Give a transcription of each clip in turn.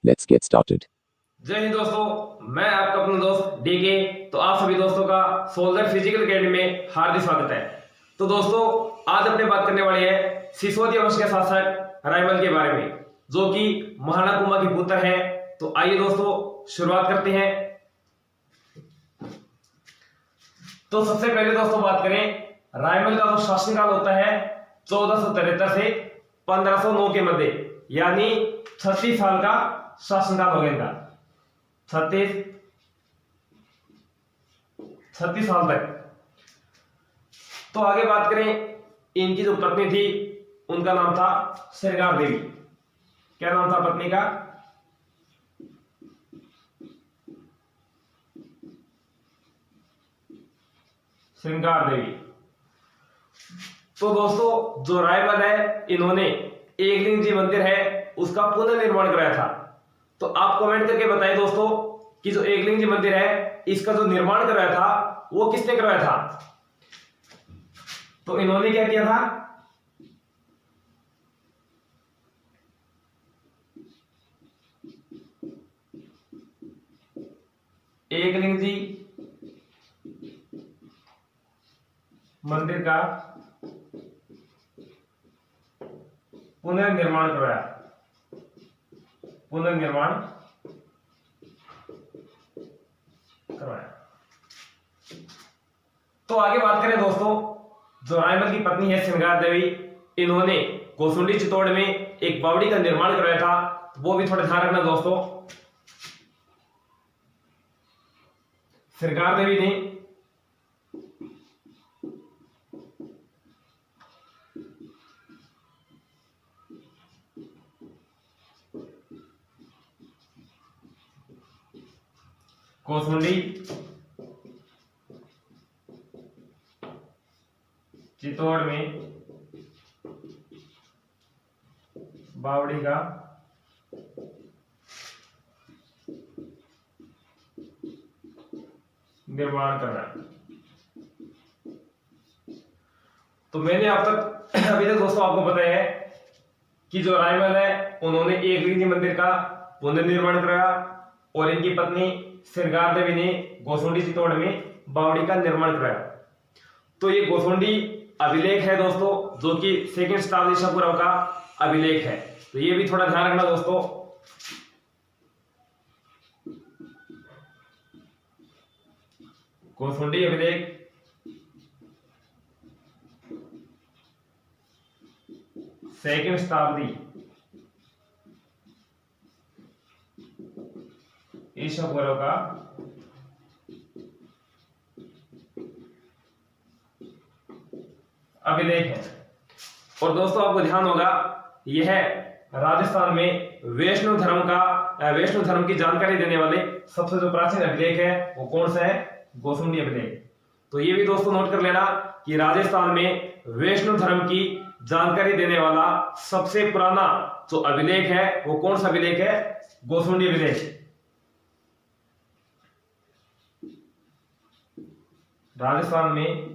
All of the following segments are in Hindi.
Let's get started. जय हिंद दोस्तों, मैं आपका अपना दोस्त डीके। तो आप सभी दोस्तों का सोल्जर फिजिकल एकेडमी में हार्दिक स्वागत है। तो दोस्तों, आज अपने बात करने वाले हैं सिसोदिया वंश के शासक रायमल के बारे में, जो कि महाराणा कुंभा के पुत्र हैं। तो आइए दोस्तों शुरुआत करते हैं। तो सबसे पहले दोस्तों बात करें, रायमल का जो शासनकाल होता है 1473 से 1509 के मध्य, यानी 36 साल का शासनकाल हो गया इनका। 36 साल तक। तो आगे बात करें, इनकी जो पत्नी थी उनका नाम था श्रृंगार देवी। क्या नाम था पत्नी का? श्रृंगार देवी। तो दोस्तों, जो रायमल है, इन्होंने एकलिंग जी मंदिर है उसका पुनर्निर्माण कराया था। तो आप कमेंट करके बताएं दोस्तों कि जो एकलिंग जी मंदिर है इसका जो निर्माण कराया था वो किसने करवाया था? तो इन्होंने क्या किया था? एकलिंग जी मंदिर का पुनर्निर्माण करवाया। तो आगे बात करें दोस्तों, जो रायमल की पत्नी है श्रृंगार देवी, इन्होंने गोसुंडी चित्तौड़ में एक बावड़ी का निर्माण करवाया था। तो वो भी थोड़ा ध्यान रखना दोस्तों। श्रृंगार देवी ने गोसुंडी चित्तौड़ में बावड़ी का निर्माण करना। तो मैंने अब तक अभी तक दोस्तों आपको बताया है कि जो रायमल है उन्होंने एकलिंग जी मंदिर का पुनर्निर्माण कराया और इनकी पत्नी श्रृंगार देवी ने गोसुंडी चित्तौड़ में बावड़ी का निर्माण कराया। तो ये गोसुंडी अभिलेख है दोस्तों, जो कि सेकंड शताब्दी ईसा पूर्व का अभिलेख है। तो ये भी थोड़ा ध्यान रखना दोस्तों। गोसुंडी अभिलेख सेकंड शताब्दी ईसा पूर्व का अभिलेख है। और दोस्तों आपको ध्यान होगा, यह राजस्थान में वैष्णव धर्म की जानकारी देने वाले सबसे जो प्राचीन अभिलेख है वो कौन सा है? गोसुंडी अभिलेख। तो ये भी दोस्तों नोट कर लेना कि राजस्थान में वैष्णव धर्म की जानकारी देने वाला सबसे पुराना जो अभिलेख है वो कौन सा अभिलेख है? गोसुंडी अभिलेख। राजस्थान में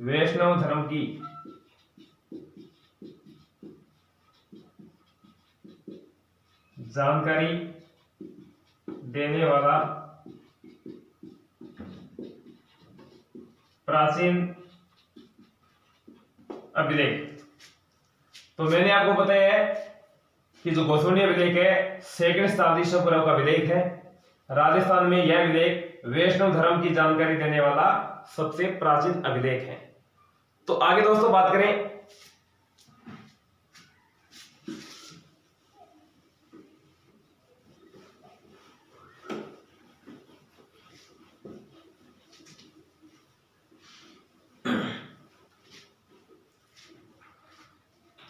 वैष्णव धर्म की जानकारी देने वाला प्राचीन अभिलेख। तो मैंने आपको बताया है कि जो गोसुंडी अभिलेख है सेकंड शताब्दी ईसा पूर्व का अभिलेख है। राजस्थान में यह अभिलेख वैष्णव धर्म की जानकारी देने वाला सबसे प्राचीन अभिलेख है। तो आगे दोस्तों बात करें,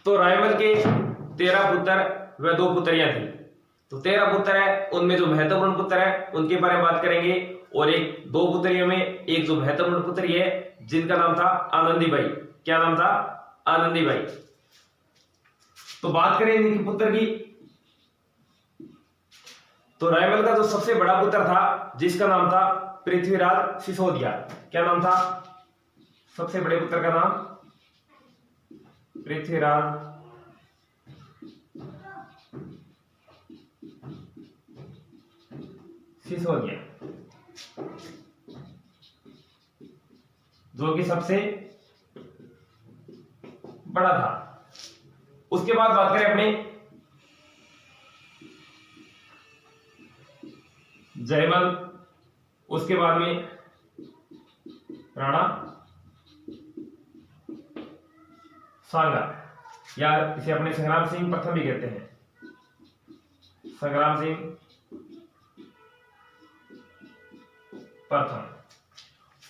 तो रायमल के 13 पुत्र व 2 पुत्रियां थी। तो 13 पुत्र है, उनमें जो महत्वपूर्ण पुत्र है उनके बारे में बात करेंगे, और 2 पुत्रियों में एक जो महत्वपूर्ण पुत्री है जिनका नाम था आनंदी बाई। क्या नाम था? आनंदी बाई। तो बात करें इनके पुत्र की, तो रायमल का जो सबसे बड़ा पुत्र था जिसका नाम था पृथ्वीराज सिसोदिया। क्या नाम था सबसे बड़े पुत्र का नाम? पृथ्वीराज सिसोदिया, जो कि सबसे बड़ा था। उसके बाद बात करें अपने जयमल, उसके बाद में राणा सांगा, या इसे अपने संग्राम सिंह प्रथम भी कहते हैं, संग्राम सिंह प्रथम।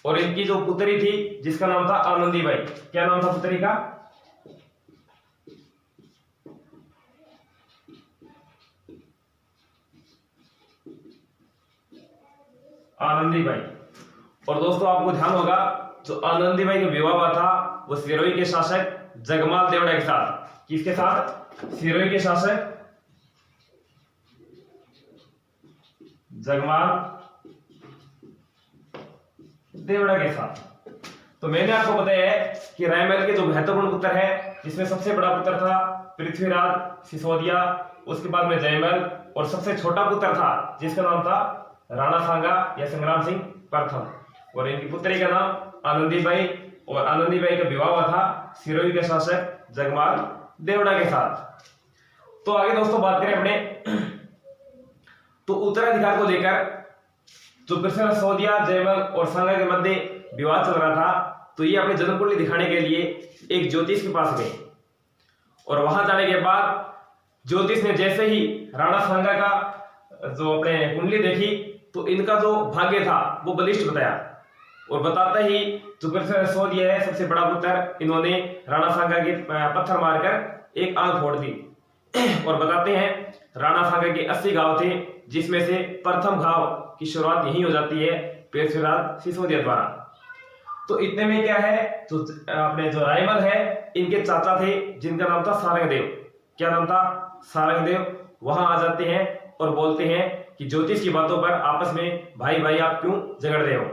और इनकी जो पुत्री थी जिसका नाम था आनंदीबाई, क्या नाम था पुत्री का? आनंदीबाई। और दोस्तों आपको ध्यान होगा जो आनंदीबाई का विवाह हुआ था वो सिरोही के शासक जगमाल देवड़ा के साथ। किसके साथ? सिरोही के शासक जगमाल देवड़ा के साथ। तो मैंने आपको बताया है कि रायमल के जो महत्वपूर्ण पुत्र है, जिसमें सबसे बड़ा पुत्र था पृथ्वीराज सिसोदिया, उसके बाद में जयमल, और सबसे छोटा पुत्र था जिसका नाम था राणा सांगा या संग्राम सिंह प्रथम। और इनकी पुत्री का नाम आनंदीबाई, और आनंदीबाई का विवाह हुआ था सिरोही के शासक जगमाल देवड़ा के साथ। तो आगे दोस्तों बात करें अपने तो उत्तराधिकार को लेकर जो पृथ्वीराज सिसोदिया, जयमल और सांगा के मध्य विवाद चल रहा था, तो ये अपनी जन्म कुंडली दिखाने के लिए एक ज्योतिष के पास गए। और वहां जाने के बाद ज्योतिष ने जैसे ही राणा सांगा का जो अपने कुंडली देखी तो इनका जो भाग्य था वो बलिष्ठ बताया। और बताते ही जो पृथ्वीराज सिसोदिया है सबसे बड़ा पुत्र, इन्होंने राणा सांगा के पत्थर मारकर एक आंख फोड़ दी। और बताते हैं राणा सांगा के 80 घाव थे, जिसमें से प्रथम घाव की शुरुआत यही हो जाती है पृथ्वीराज सिसोदिया द्वारा। तो इतने में क्या है, तो अपने जो रायमल है इनके चाचा थे जिनका नाम था सारंगदेव। क्या नाम था? सारंगदेव। वहां आ जाते हैं और बोलते हैं कि ज्योतिष की बातों पर आपस में भाई भाई आप क्यों झगड़ रहे हो।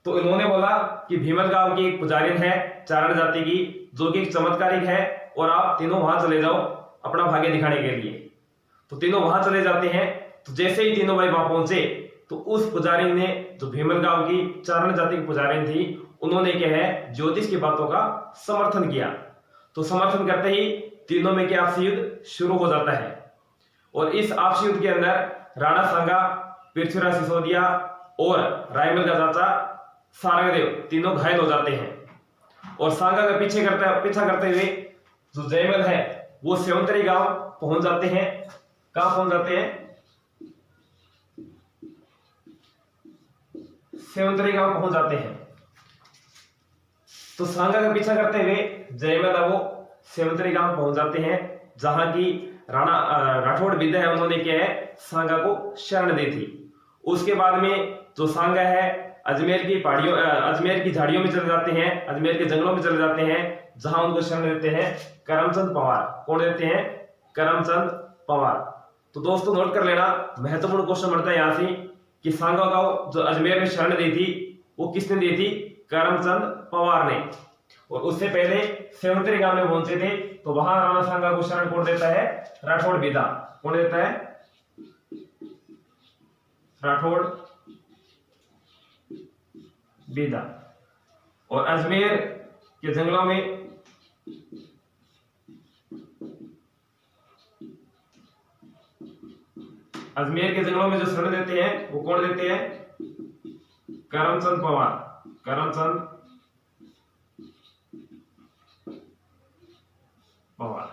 तो इन्होंने बोला कि भीमल गांव की एक पुजारिन है चारण जाति की, जो कि चमत्कारिक है, और आप तीनों वहां चले जाओ अपना भाग्य दिखाने के लिए। तो तीनों वहां चले जाते हैं। तो जैसे ही तीनों भाई वहां पहुंचे तो उस पुजारिन ने, जो भीमल गांव की चारण जाति की पुजारिन थी, उन्होंने क्या है ज्योतिष की बातों का समर्थन किया। तो समर्थन करते ही तीनों में क्या आपसी युद्ध शुरू हो जाता है। और इस आपसी युद्ध के अंदर राणा सांगा, पृथ्वीराज सिसोदिया और रायमल का चाचा सारंगदेव तीनों घायल हो जाते हैं। और सांगा का पीछा करते हुए जो जयमल है वो सेवंतरी गांव पहुंच जाते हैं। कहां पहुंच जाते हैं? सेवंतरी गांव पहुंच जाते हैं। तो सांगा का पीछा करते हुए जयमल वो सेवंतरी गांव पहुंच जाते हैं, जहां की राणा राठौड़ विद्या है उन्होंने क्या है सांगा को शरण दी थी। उसके बाद में जो सांगा है अजमेर की पहाड़ियों, अजमेर की झाड़ियों में चले जाते हैं, अजमेर के जंगलों में चले जाते हैं, जहां उनको शरण देते हैं करमचंद पवार। कौन देते हैं? करमचंद पवार। तो दोस्तों नोट कर लेना, महत्वपूर्ण क्वेश्चन बनता है यहां से कि सांगा को जो अजमेर में शरण दी थी वो किसने दी थी? करमचंद पवार ने। और उससे पहले सेवंतरी गांव में पहुंचे थे, तो वहां राणा सांगा को शरण कौन देता है? राठौड़ विदा। कौन देता है? राठौड़ विदा। और अजमेर के जंगलों में जो शरण देते हैं वो कौन देते हैं? करमचंद पवार। करमचंद पवार।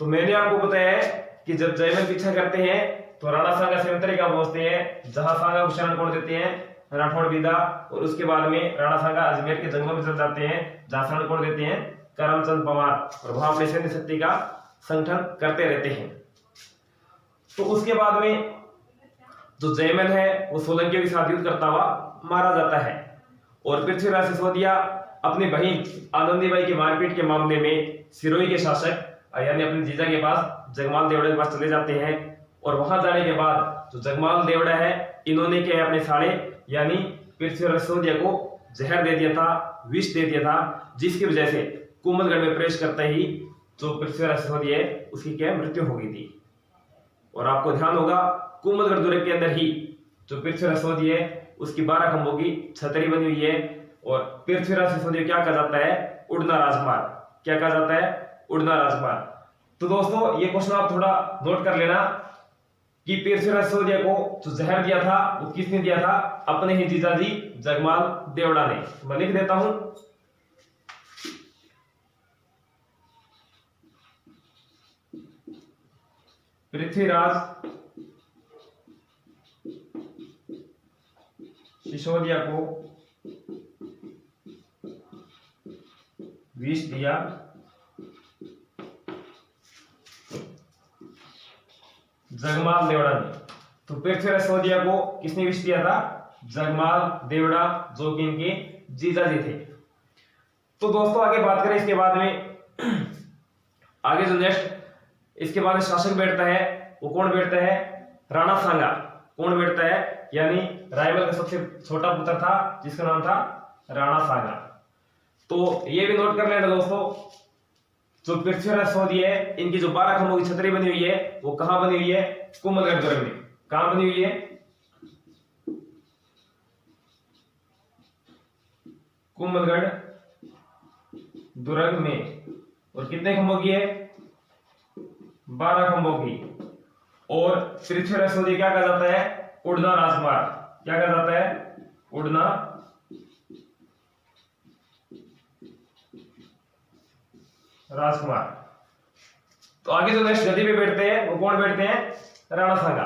तो मैंने आपको बताया है कि जब जयमल पीछा करते हैं तो राणा सांगा सेवंतरी गांव पहुंचते हैं, जहां सांगा को शरण कौन देते हैं? राठौड़ विदा। और उसके बाद में राणा सांगा अजमेर के जंगलों में चले जाते हैं, जहां शरण कौन देते हैं? करमचंद पवार। और वहां अपने सैन्य शक्ति का संगठन करते रहते हैं। तो उसके बाद में जो जयमल है वो सोलंकियों के साथ युद्ध करता हुआ मारा जाता है। और पृथ्वीराज सिसोदिया अपनी बहन आनंदीबाई की मारपीट के मामले में सिरोही के शासक यानी अपने जीजा के पास जगमाल देवड़ा के पास चले जाते हैं। और वहां जाने के बाद जो जगमाल देवड़ा है इन्होंने क्या है अपने साले यानी पृथ्वीराज सिसोदिया को जहर दे दिया था, विष दे दिया था, जिसकी वजह से कोमलगढ़ में प्रवेश करते ही जो पृथ्वीराज सिसोदिया है उसकी क्या मृत्यु हो गई थी। और आपको ध्यान होगा कुंभलगढ़ दुर्ग के अंदर ही जो पृथ्वीराज सोधी है उसकी 12 खंभों की छतरी बनी हुई है। और पृथ्वीराज सिसोदिया क्या कहा जाता है? उड़ना राजकुमार। क्या कहा जाता है? उड़ना राजकुमार। तो दोस्तों ये क्वेश्चन आप थोड़ा नोट कर लेना कि पृथ्वीराज सिसोदिया को जो जहर दिया था वो किसने दिया था? अपने ही जीजाजी जगमाल देवड़ा ने। मैं लिख देता हूं, पृथ्वीराज सिसोदिया को विष दिया जगमाल देवड़ा ने। तो पृथ्वीराज सिसोदिया को किसने विष दिया था? जगमाल देवड़ा, जो कि इनके जीजाजी थे। तो दोस्तों आगे बात करें इसके बाद में आगे जो नेक्स्ट इसके बाद शासक बैठता है वो कौन बैठता है? राणा सांगा। कौन बैठता है? यानी रायबल का सबसे छोटा पुत्र था जिसका नाम था राणा सांगा। तो ये भी नोट कर लेना दोस्तों, जो पृथ्वीराज सिसोदिया है इनकी जो 12 खंभों की छतरी बनी हुई है वो कहां बनी हुई है? कुंभलगढ़ दुर्ग में। कहां बनी हुई है? कुंभलगढ़ दुर्ग में। और कितने खंभों की है? 12 खंभों की। और पृथ्वीराज सिसोदिया क्या कहा जाता है? उड़ना राजकुमार। क्या कहा जाता है? उड़ना राजकुमार। तो आगे जो नेक्स्ट गद्दी पे बैठते हैं वो कौन बैठते हैं? राणा सांगा।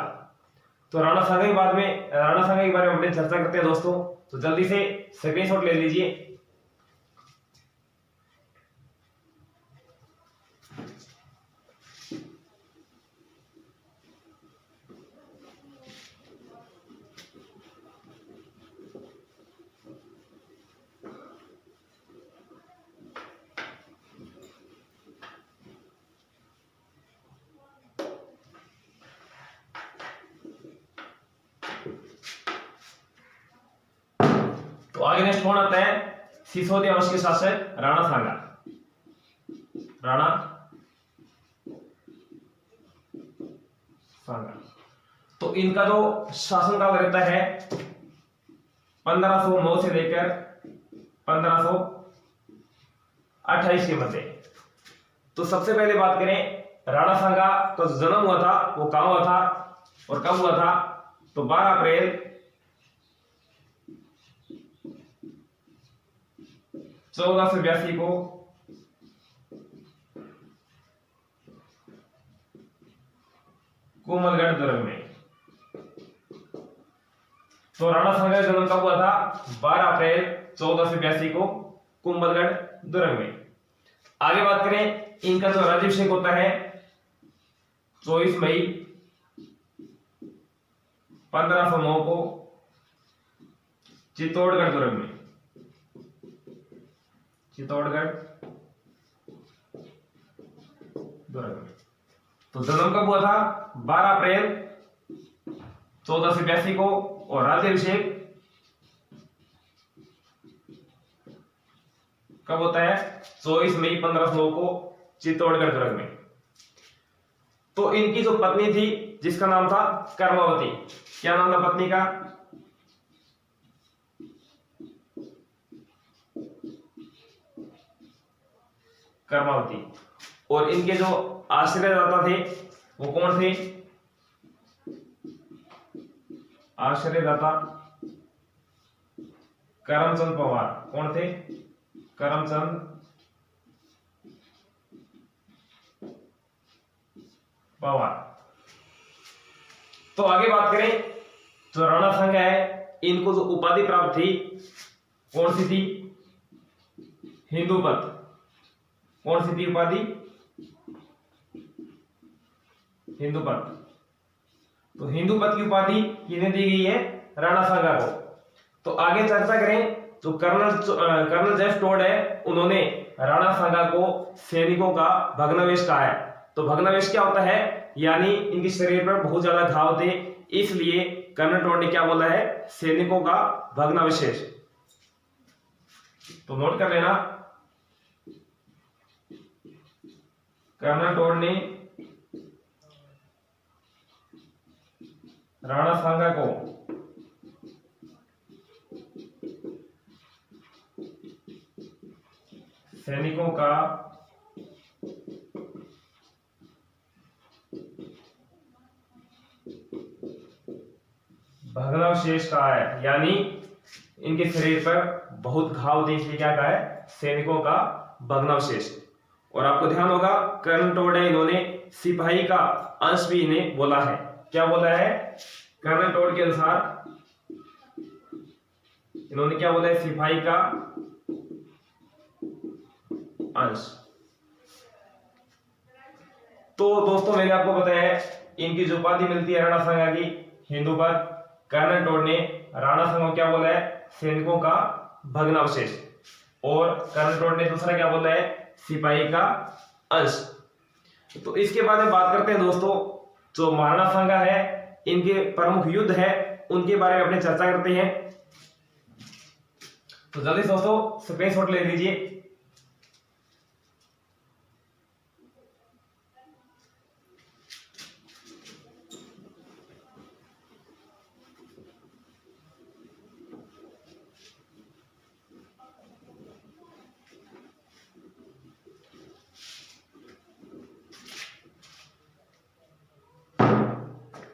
तो राणा सांगा के बाद में राणा सांगा के बारे में अपने चर्चा करते हैं दोस्तों। तो जल्दी से स्क्रीनशॉट ले लीजिए। तो आगे नेक्स्ट कौन आता है? सिसोदिया वंश के शासक राणा सांगा। राणा सांगा। तो इनका जो शासनकाल रहता है 1509 से लेकर 1528 के मध्य। तो सबसे पहले बात करें राणा सांगा का जो जन्म हुआ था वो कहां हुआ था और कब हुआ था? तो 12 अप्रैल 1482 को कुंभलगढ़ दुर्ग में। तो राणा सांगा का जन्म कब हुआ था? 12 अप्रैल 1482 को कुंभलगढ़ दुर्ग में। आगे बात करें इनका जो राज्याभिषेक होता है 24 मई 1509 को चित्तौड़गढ़ दुर्ग में। चित्तौड़गढ़ दुर्ग में। तो जन्म कब हुआ था? 12 अप्रैल 1482 को। और राज्याभिषेक कब होता है? 24 मई 1509 को चित्तौड़गढ़ दुर्ग में। तो इनकी जो पत्नी थी जिसका नाम था कर्मावती। क्या नाम था पत्नी का? कर्मावती। और इनके जो आश्रयदाता थे वो कौन थे? आश्रयदाता करमचंद पवार। कौन थे? करमचंद पवार। तो आगे बात करें जो राणा सांगा है इनको जो उपाधि प्राप्त थी कौन सी थी? हिंदूपत। कौन सी थी उपाधि? हिंदूपत। तो हिंदूपत की उपाधि किन्हें दी गई है? राणा सांगा को। तो आगे चर्चा करें तो कर्नल जेफ टोड है उन्होंने राणा सांगा को सैनिकों का भग्नावशेष कहा है। तो भग्नावशेष क्या होता है? यानी इनके शरीर पर बहुत ज्यादा घाव थे, इसलिए कर्नल टोड ने क्या बोला है? सैनिकों का भग्नावशेष। तो नोट कर लेना, कर्नल टोड ने राणा सांगा को सैनिकों का भग्नावशेष कहा है, यानी इनके शरीर पर बहुत घाव थे इसलिए क्या कहा है, सैनिकों का भग्नावशेष। और आपको ध्यान होगा कर्नल टोड है, इन्होंने सिपाही का अंश भी इन्हें बोला है। क्या बोला है? कर्नल टोड के अनुसार इन्होंने क्या बोला है? सिपाही का अंश। तो दोस्तों मैंने आपको बताया है इनकी जो उपाधि मिलती है राणा सांगा की हिंदू पर, कर्नल टोड ने राणा सांगा को क्या बोला है? सैनिकों का भग्नावशेष। और कर्नल टोड ने दूसरा क्या बोला है? सिपाही का अंश। तो इसके बाद में बात करते हैं दोस्तों, जो महाराणा सांगा है इनके प्रमुख युद्ध है उनके बारे में अपने चर्चा करते हैं। तो जल्दी दोस्तों स्पेस शॉट ले लीजिए।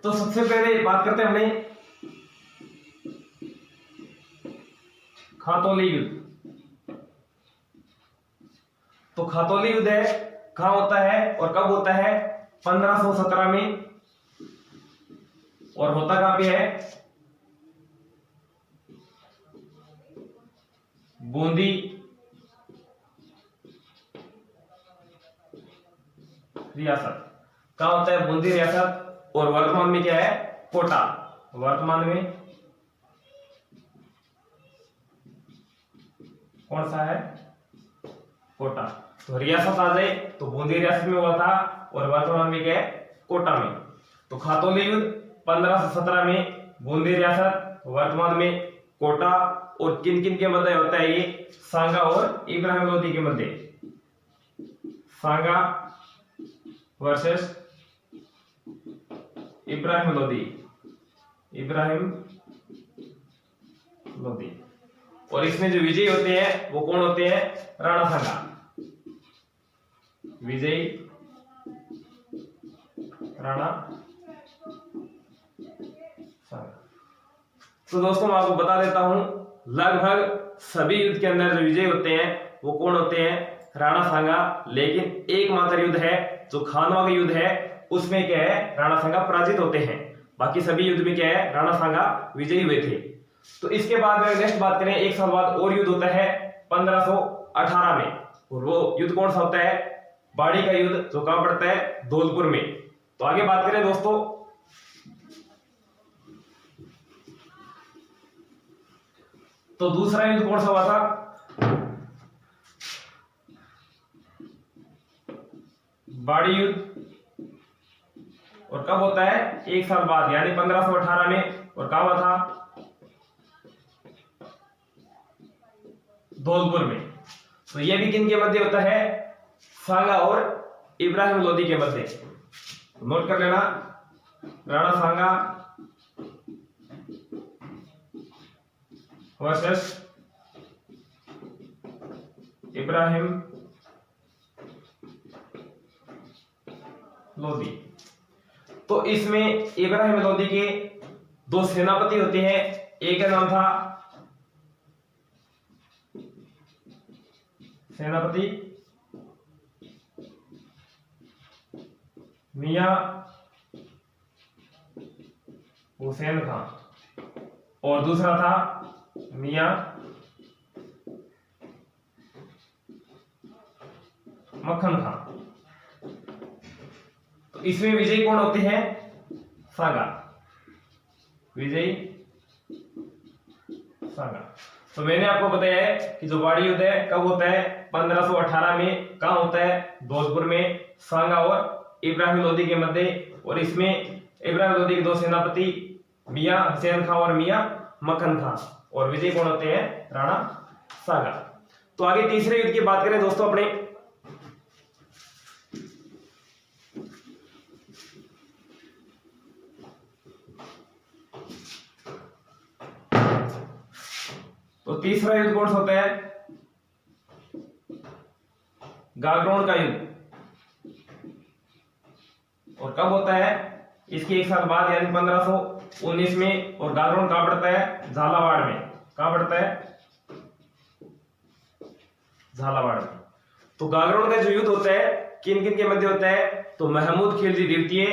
तो सबसे पहले बात करते हैं अपने खातौली युद्ध। तो खातौली युद्ध है कहां होता है और कब होता है? 1517 में। और होता कहां पे है? बूंदी रियासत। कहां होता है? बूंदी रियासत। और वर्तमान में क्या है? कोटा। वर्तमान में कौन सा है? कोटा। तो रियासत आ जाए तो बूंदी रियासत में हुआ था और वर्तमान में क्या है? कोटा में। तो खातौली युद्ध 1517 में बूंदी रियासत, वर्तमान में कोटा। और किन किन के मध्य होता है ये? सांगा और इब्राहिम लोदी के मध्य। सांगा वर्सेस इब्राहिम लोदी। इब्राहिम लोदी। और इसमें जो विजयी होते हैं वो कौन होते हैं? राणा सांगा। विजयी राणा सांगा। तो दोस्तों मैं आपको बता देता हूं लगभग सभी युद्ध के अंदर जो विजयी होते हैं वो कौन होते हैं? राणा सांगा। लेकिन एकमात्र युद्ध है जो खानवा का युद्ध है उसमें क्या है? राणा सांगा पराजित होते हैं। बाकी सभी युद्ध में क्या है? राणा सांगा विजयी हुए थे। तो इसके बाद में नेक्स्ट बात करें, एक साल बाद और युद्ध होता है 1518 में। और वो युद्ध कौन सा होता है? बाड़ी का युद्ध, जो कहां पड़ता है? धौलपुर में। तो आगे बात करें दोस्तों, तो दूसरा युद्ध कौन सा हुआ था? बाड़ी युद्ध। और कब होता है? एक साल बाद, यानी 1518 में। और कहां हुआ था? धौलपुर में। तो यह भी किन के मध्य होता है? सांगा और इब्राहिम लोदी के मध्य। नोट कर लेना, राणा सांगा वर्सेस इब्राहिम लोदी। तो इसमें इब्राहिम लोदी के दो सेनापति होते हैं। एक का नाम था सेनापति मियां हुसैन खान और दूसरा था मियां मक्खन खान। तो इसमें विजयी कौन होते हैं? सांगा। विजयी सांगा। तो मैंने आपको बताया है कि जो बाड़ी युद्ध है कब होता है? 1518 में। कहां होता है? धौलपुर में। सांगा और इब्राहिम लोदी के मध्य। और इसमें इब्राहिम लोदी के दो सेनापति मियां हुसैन खान और मियां मक्खन खान। और विजयी कौन होते हैं? राणा सांगा। तो आगे तीसरे युद्ध की बात करें दोस्तों अपने, तो तीसरा युद्ध कौन सा होता है? गागरोन का युद्ध। और कब होता है? इसके एक साल बाद यानी 1519 में। और गागरोन कहां पड़ता है? झालावाड़ में। कहां पड़ता है? झालावाड़ में। तो गागरोन का जो युद्ध होता है किन किन के मध्य होता है? तो महमूद खिलजी द्वितीय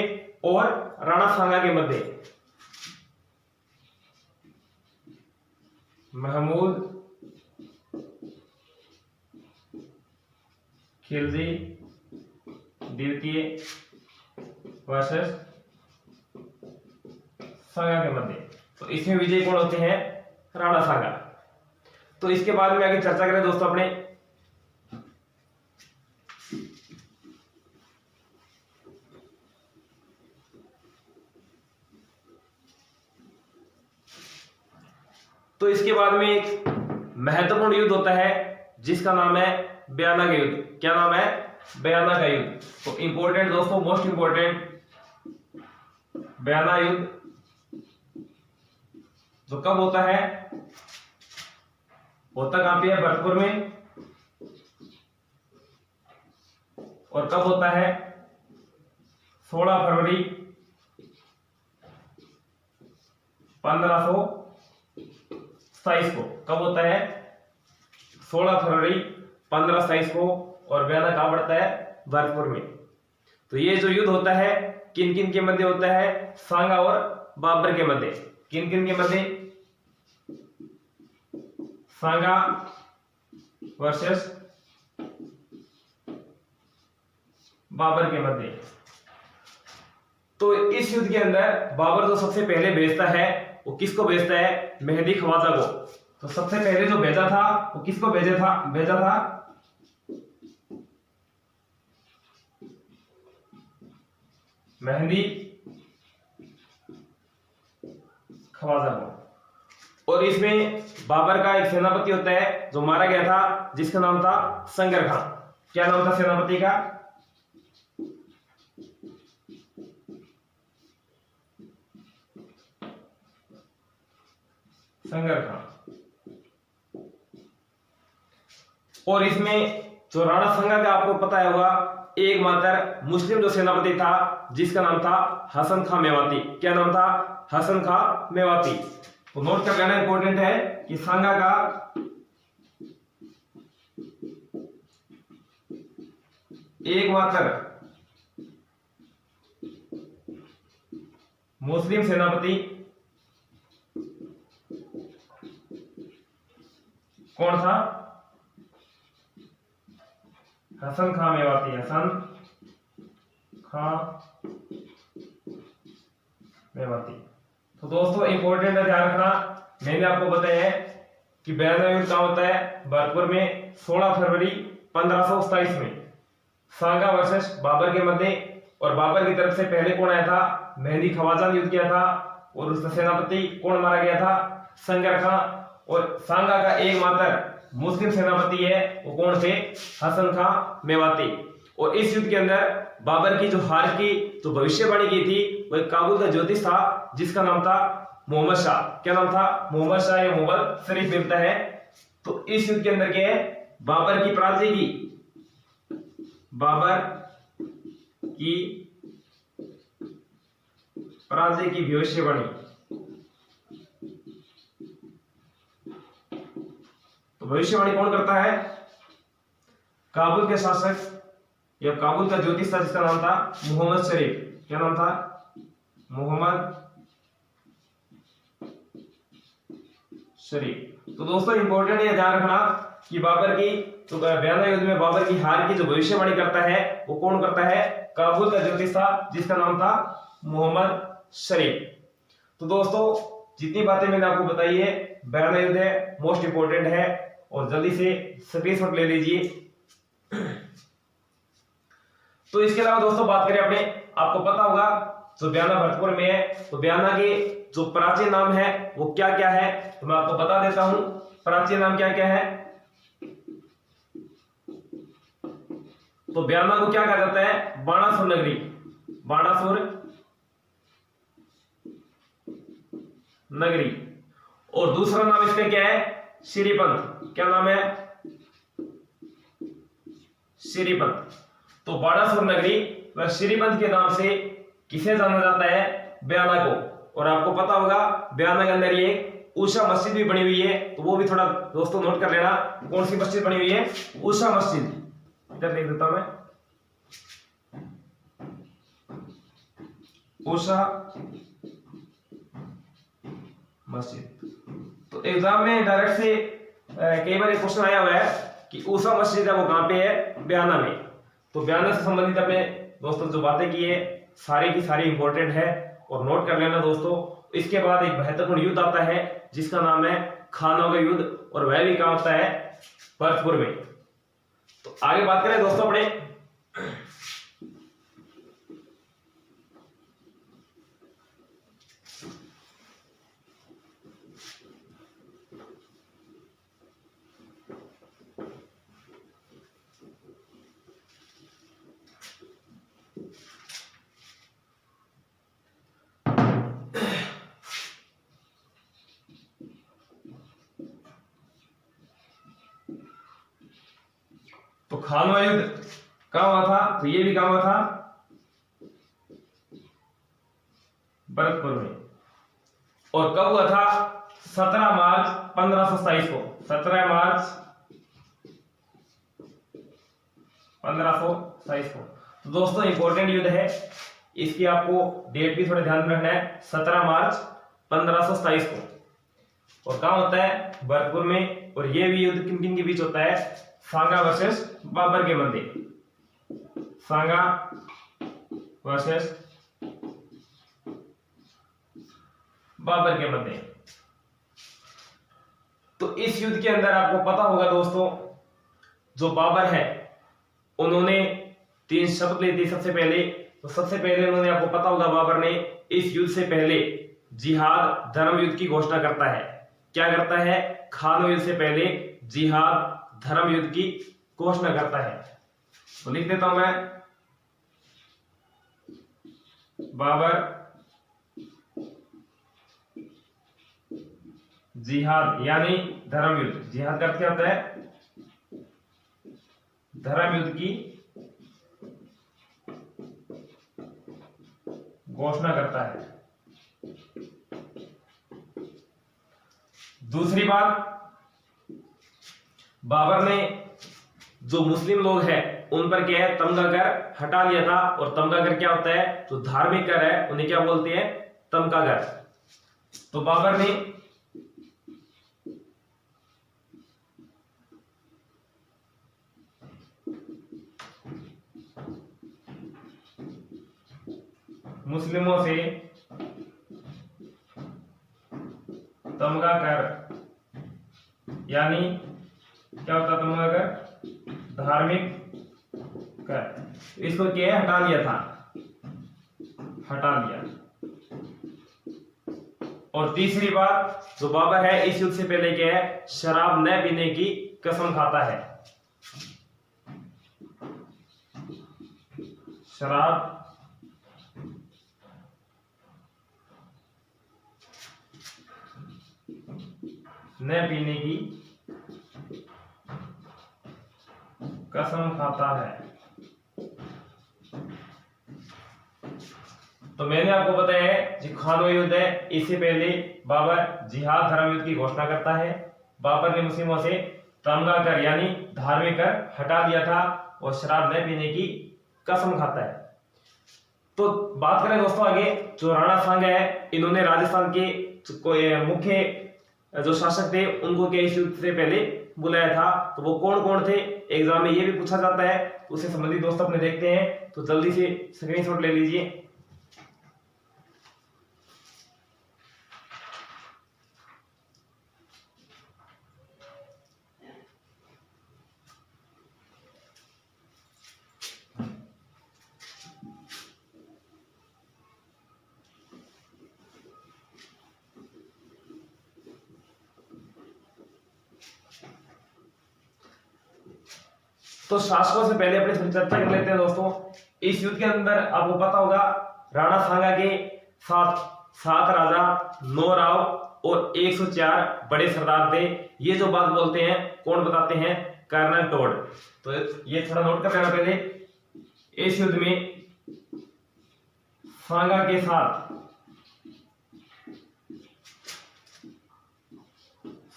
और राणा सांगा के मध्य। महमूद खिलजी द्वितीय वर्सेस सांगा के मध्य। तो इसमें विजयी कौन होते हैं? राणा सांगा। तो इसके बाद में आगे चर्चा करें दोस्तों अपने तो इसके बाद में एक महत्वपूर्ण युद्ध होता है जिसका नाम है बयाना का युद्ध। क्या नाम है? बयाना का युद्ध। तो इंपॉर्टेंट दोस्तों, मोस्ट इंपॉर्टेंट, बयाना युद्ध जो कब होता है? होता कहां पे है? भरतपुर में। और कब होता है? 16 फरवरी 1527 को। कब होता है? 16 फरवरी 1527 को। और बयाना कहां पड़ता है? भरतपुर में। तो ये जो युद्ध होता है किन किन के मध्य होता है? सांगा और बाबर के मध्य। किन किन के मध्य? सांगा वर्सेस बाबर के मध्य। तो इस युद्ध के अंदर बाबर जो सबसे पहले भेजता है वो किसको भेजता है? मेहदी ख्वाजा को। तो सबसे पहले जो भेजा था वो किसको भेजा था? मेहदी ख्वाजा को। और इसमें बाबर का एक सेनापति होता है जो मारा गया था जिसका नाम था संगर खां। क्या नाम था सेनापति का? संगर खां। और इसमें जो राणा सांगा का आपको पता होगा एकमात्र मुस्लिम जो सेनापति था जिसका नाम था हसन खां मेवाती। क्या नाम था? हसन खां मेवाती। तो नोट कर लेना इंपॉर्टेंट है कि सांगा का एकमात्र मुस्लिम सेनापति कौन था? हसन खां मेवाती। हसन खां मेवाती। तो दोस्तों इंपॉर्टेंट है, ध्यान रखना। मैंने आपको बताया है कि बयाना युद्ध कहां होता है? भरतपुर में 16 फरवरी 1527 में। सांगा वर्सेस बाबर के मध्य। और बाबर की तरफ से पहले कौन आया था? मेहदी ख्वाजा ने युद्ध किया था। और उसका सेनापति कौन मारा गया था? संगर खां। और सांगा का एकमात्र मुस्लिम सेनापति है वो कौन थे? हसन खां मेवाती। और इस युद्ध के अंदर बाबर की जो हार की जो भविष्यवाणी की थी वो एक काबुल का ज्योतिष था जिसका नाम था मोहम्मद शाह। क्या नाम था? मोहम्मद शाह या मोहम्मद शरीफ मिलता है। तो इस युद्ध के अंदर क्या है? बाबर की पराजय की भविष्यवाणी। तो भविष्यवाणी कौन करता है? काबुल के शासक या काबुल का ज्योतिष था जिसका नाम था मोहम्मद शरीफ। क्या नाम था? मोहम्मद शरीफ। तो दोस्तों इंपॉर्टेंट है, ध्यान रखना कि बाबर की तो बयाना युद्ध में बाबर की हार की जो भविष्यवाणी करता है वो कौन करता है? काबुल का ज्योतिष था जिसका नाम था मोहम्मद शरीफ। तो दोस्तों जितनी बातें मैंने आपको बताई है बयाना युद्ध है, मोस्ट इंपोर्टेंट है और जल्दी से स्क्रीनशॉट ले लीजिए। तो इसके अलावा दोस्तों बात करें अपने, आपको पता होगा जो बयाना भरतपुर में है तो बयाना के जो प्राचीन नाम है वो क्या क्या है तो मैं आपको बता देता हूं। प्राचीन नाम क्या क्या है? तो बयाना को क्या कहा जाता है? बाणासुर नगरी। बाणासुर नगरी। और दूसरा नाम इसका क्या है? श्रीपंत। क्या नाम है? श्रीपंत। तो बाणासुर नगरी व श्रीपंत के नाम से किसे जाना जाता है? बयाना को। और आपको पता होगा बयाना के अंदर ये उषा मस्जिद भी बनी हुई है, तो वो भी थोड़ा दोस्तों नोट कर लेना। कौन सी मस्जिद बनी हुई है? उषा मस्जिद। इधर लिख देता हूं मैं, उषा मस्जिद। तो एग्जाम में डायरेक्ट से कई बार क्वेश्चन आया हुआ है कि उषा मस्जिद है वो कहां पे है? बयाना में। तो बयाना से संबंधित अपने दोस्तों जो बातें की है सारी की सारी इंपॉर्टेंट है और नोट कर लेना दोस्तों। इसके बाद एक महत्वपूर्ण युद्ध आता है जिसका नाम है खानों का युद्ध, और वह भी कहां होता है? भरतपुर में। तो आगे बात करें दोस्तों अपने तो खानवा युद्ध कहाँ हुआ था? तो ये भी कहाँ हुआ था? भरतपुर में। और कब हुआ था? 17 मार्च 1527 को। 17 मार्च 1527 को। तो दोस्तों इंपॉर्टेंट युद्ध है, इसकी आपको डेट भी थोड़ा ध्यान में रखना है। 17 मार्च 1527 को। और कहाँ होता है? भरतपुर में। और ये भी युद्ध किन किन के बीच होता है? सांगा वर्सेस बाबर के मध्य। सांगा वर्सेस बाबर के मध्य। तो इस युद्ध के अंदर आपको पता होगा दोस्तों, जो बाबर है उन्होंने 3 शब्द ली थी सबसे पहले। तो सबसे पहले उन्होंने, आपको पता होगा बाबर ने इस युद्ध से पहले जिहाद धर्म युद्ध की घोषणा करता है। क्या करता है? खानवा युद्ध से पहले जिहाद धर्म युद्ध की घोषणा करता है। तो लिख देता हूं मैं, बाबर जिहाद यानी धर्म युद्ध। जिहाद का अर्थ क्या होता है? धर्म युद्ध की घोषणा करता है। दूसरी बात, बाबर ने जो मुस्लिम लोग हैं उन पर क्या है? तमगा कर हटा दिया था। और तमगा कर क्या होता है? जो धार्मिक कर है उन्हें क्या बोलते हैं? तमगा कर। तो बाबर ने मुस्लिमों से तमगा कर, यानी क्या होता? तमगा कर धार्मिक कर, इसको क्या है? हटा दिया था, हटा दिया। और तीसरी बात, जो बाबर है इस युद्ध से पहले क्या है? शराब न पीने की कसम खाता है। शराब न पीने की कसम खाता है। तो मैंने आपको बताया है जो खानवा युद्ध है, इससे पहले बाबर जिहाद धर्म युद्ध की घोषणा करता है। बाबर ने मुस्लिमों से तमगा कर यानी धार्मिक कर हटा दिया था और शराब न पीने की कसम खाता है। तो बात करें दोस्तों आगे, जो राणा सांगा है इन्होंने राजस्थान के मुख्य जो शासक थे उनको क्या इस युद्ध से पहले बुलाया था। तो वो कौन कौन थे? एग्जाम में ये भी पूछा जाता है, तो उससे संबंधित दोस्तों अपने देखते हैं। तो जल्दी से स्क्रीनशॉट ले लीजिए। तो शासकों से पहले अपनी थोड़ी चर्चा कर लेते हैं दोस्तों। इस युद्ध के अंदर आपको पता होगा राणा सांगा के साथ 7 राजा, 9 राव और 104 बड़े सरदार थे। ये जो बात बोलते हैं कौन बताते हैं? Colonel Tod. तो ये थोड़ा नोट कर लेना पहले। इस युद्ध में सांगा के साथ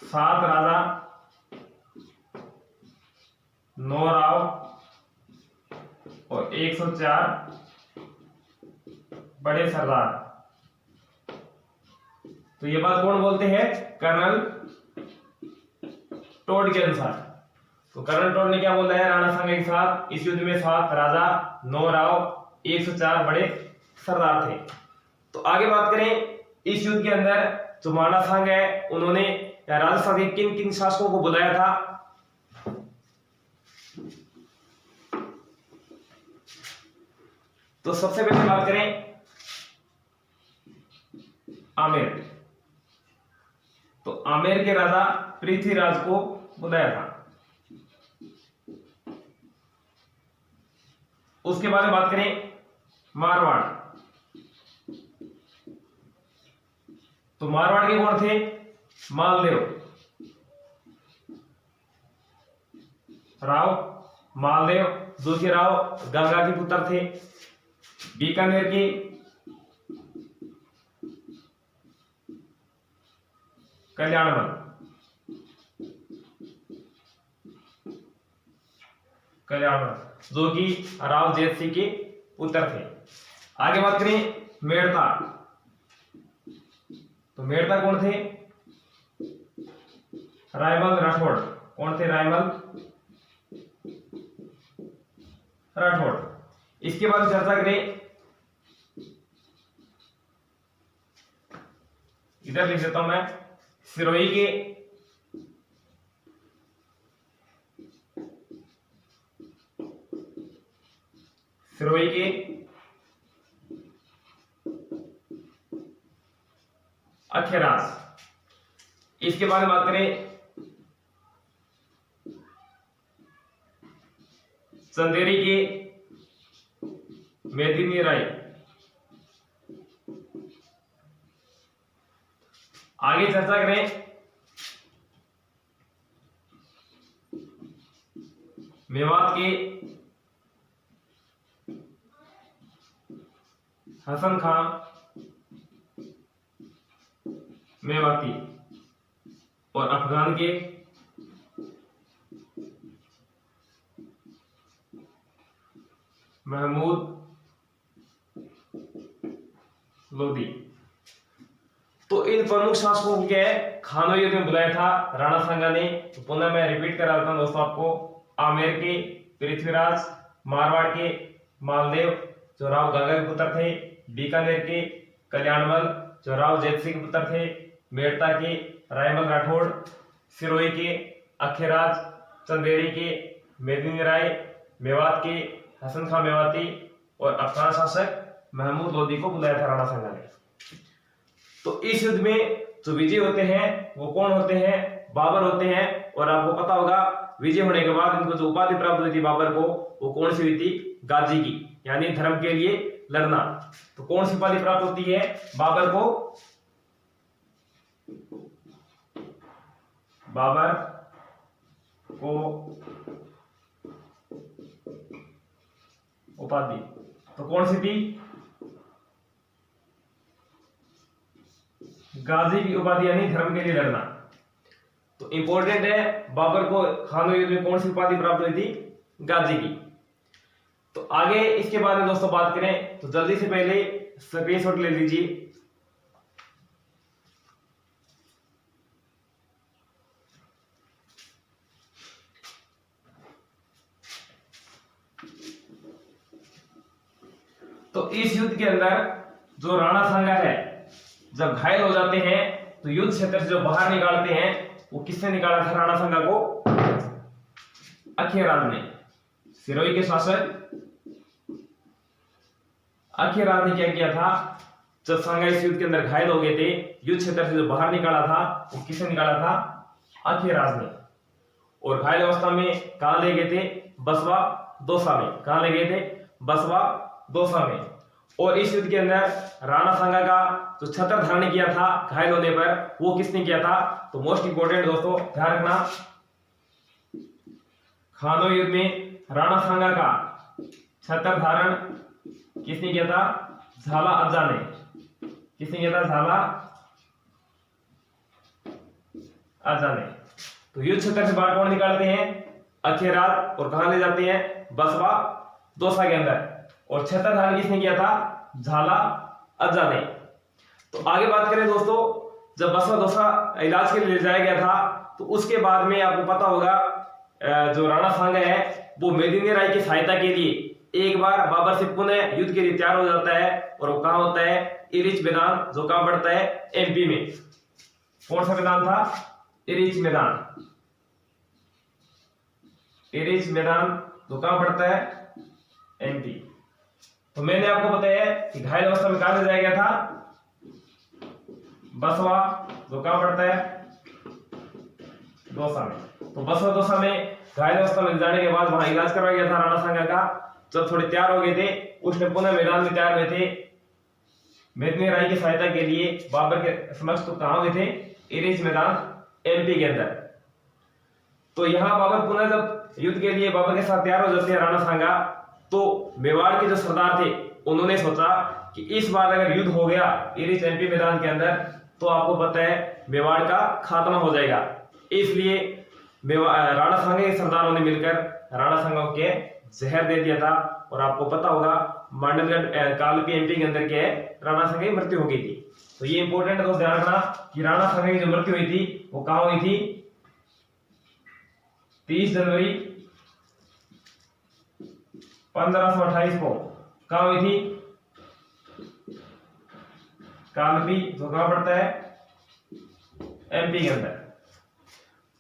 7 राजा, 9 राव और 104 बड़े सरदार। तो ये बात कौन बोलते हैं? कर्नल टोड के अनुसार। तो कर्नल टोड ने क्या बोला है? राणा सांगा के साथ इस युद्ध में 7 राजा, 9 राव, 104 बड़े सरदार थे। तो आगे बात करें, इस युद्ध के अंदर जो राणा सांगा है उन्होंने राजस्थान के किन किन शासकों को बुलाया था? तो सबसे पहले बात करें आमेर। तो आमेर के राजा पृथ्वीराज को बुलाया था। उसके बाद में बात करें मारवाड़। तो मारवाड़ के कौन थे? मालदेव राव, मालदेव दूसरे राव गंगा के पुत्र थे। बीकानेर के कल्याणमल जो कि राव जेत सिंह के पुत्र थे। आगे बात करें मेड़ता। तो मेड़ता कौन थे? रायमल राठौड़। कौन थे? रायमल राठौड़। इसके बाद चर्चा करें, इधर लिख देता हूं मैं, सिरोही के अखेराज। इसके बाद बात करें चंदेरी के मेदिनी राय। आगे चर्चा करें मेवात के हसन खान मेवाती और अफगान के महमूद लोधी। तो इन प्रमुख शासकों को क्या है? खानो युद्ध में बुलाया था राणा सांगा ने। तो पुनः मैं रिपीट करा देता हूं दोस्तों आपको। आमेर के पृथ्वीराज, मारवाड़ के मालदेव जो राव गंगा के पुत्र थे, बीकानेर के कल्याणमल जो राव जैत सिंह के पुत्र थे, मेड़ता के रायमल राठौड़, सिरोही के अखेराज, चंदेरी के मेदिनी राय, मेवात के हसन खां मेवाती और अफगान शासक महमूद लोदी को बुलाया था राणा सांगा ने। तो इस युद्ध में जो विजय होते हैं वो कौन होते हैं? बाबर होते हैं। और आपको पता होगा विजय होने के बाद इनको जो उपाधि प्राप्त हुई थी बाबर को, वो कौन सी हुई थी? गाजी की, यानी धर्म के लिए लड़ना। तो कौन सी उपाधि प्राप्त होती है बाबर को? बाबर को उपाधि तो कौन सी थी? गाजी की उपाधि, यानी धर्म के लिए लड़ना। तो इंपॉर्टेंट है, बाबर को खानो युद्ध में कौन सी उपाधि प्राप्त हुई थी? गाजी की। तो आगे इसके बारे में दोस्तों बात करें तो जल्दी से पहले स्क्रीनशॉट ले लीजिए। तो इस युद्ध के अंदर जो राणा सांगा है जब घायल हो जाते हैं तो युद्ध क्षेत्र से जो बाहर निकालते हैं वो किसने निकाला था राणा सांगा को? अखेराज ने। सिरोही के शासक अखेराज ने क्या किया था? जब सांगा इस युद्ध के अंदर घायल हो गए थे, युद्ध क्षेत्र से जो बाहर निकाला था वो किसने निकाला था? अखेराज ने। और घायल अवस्था में कहां ले गए थे? बसवा दौसा में। कहां ले गए थे? बसवा दौसा में। और इस युद्ध के अंदर राणा सांगा का जो छत्र धारण किया था घायल होने पर, वो किसने किया था? तो मोस्ट इंपोर्टेंट दोस्तों ध्यान रखना, खानवा युद्ध में राणा सांगा का छत्र धारण किसने किया था? झाला अज्जा ने। किसने किया था? झाला अज्जा ने। तो युद्ध क्षेत्र से बाहर कौन निकालते हैं? अखेराज, और कहां ले जाते हैं? बसवा दौसा के अंदर। और छत्र धारण किसने किया था? झाला अज्जा ने। तो आगे बात करें दोस्तों, जब बसवा दौसा इलाज के लिए ले जाया गया था, तो उसके बाद में आपको पता होगा जो राणा सांगा है वो मेदिनी राय की सहायता के लिए एक बार बाबर से पुनः युद्ध के लिए तैयार हो जाता है। और वो कहां होता है? इरिच मैदान, जो कहां पड़ता है? एमपी में। कौन सा मैदान था? इरिच मैदान। इरिच मैदान जो कहां पड़ता है? एमपी। तो मैंने आपको बताया कि घायल अवस्था में कहां ले जाया गया था? बसवा, जो कहां पड़ता है? दौसा में। तो बसवा दौसा में घायल अवस्था में जाने के बाद वहां इलाज करवाया गया था राणा सांगा का। जब थोड़े तैयार हो गए थे, उसने पुनः मैदान में तैयार हुए थे मेदिनी राय की सहायता के लिए बाबर के समक्ष। तो कहां हुए थे? इरिच मैदान, एमपी के अंदर। तो यहां बाबर पुनः जब युद्ध के लिए बाबर के साथ तैयार हो जाते हैं राणा सांगा, तो मेवाड़ के जो सरदार थे उन्होंने सोचा कि इस बार अगर युद्ध हो गया इरिच एमपी मैदान के अंदर, तो आपको पता है मेवाड़ का खात्मा हो जाएगा। इसलिए राणा सांगा के सरदारों ने मिलकर राणा सांगा के जहर दे दिया था। और आपको पता होगा मांडलगढ़ कालपी एमपी के अंदर के राणा सांगा की मृत्यु हो गई थी। तो ये इंपॉर्टेंट दोस्त ध्यान रखना कि राणा सांगा की जो मृत्यु हुई थी वो कहां हुई थी? 30 जनवरी 1528 को कहां हुई थी? कालपी, जो कहां पड़ता है? एमपी के अंदर।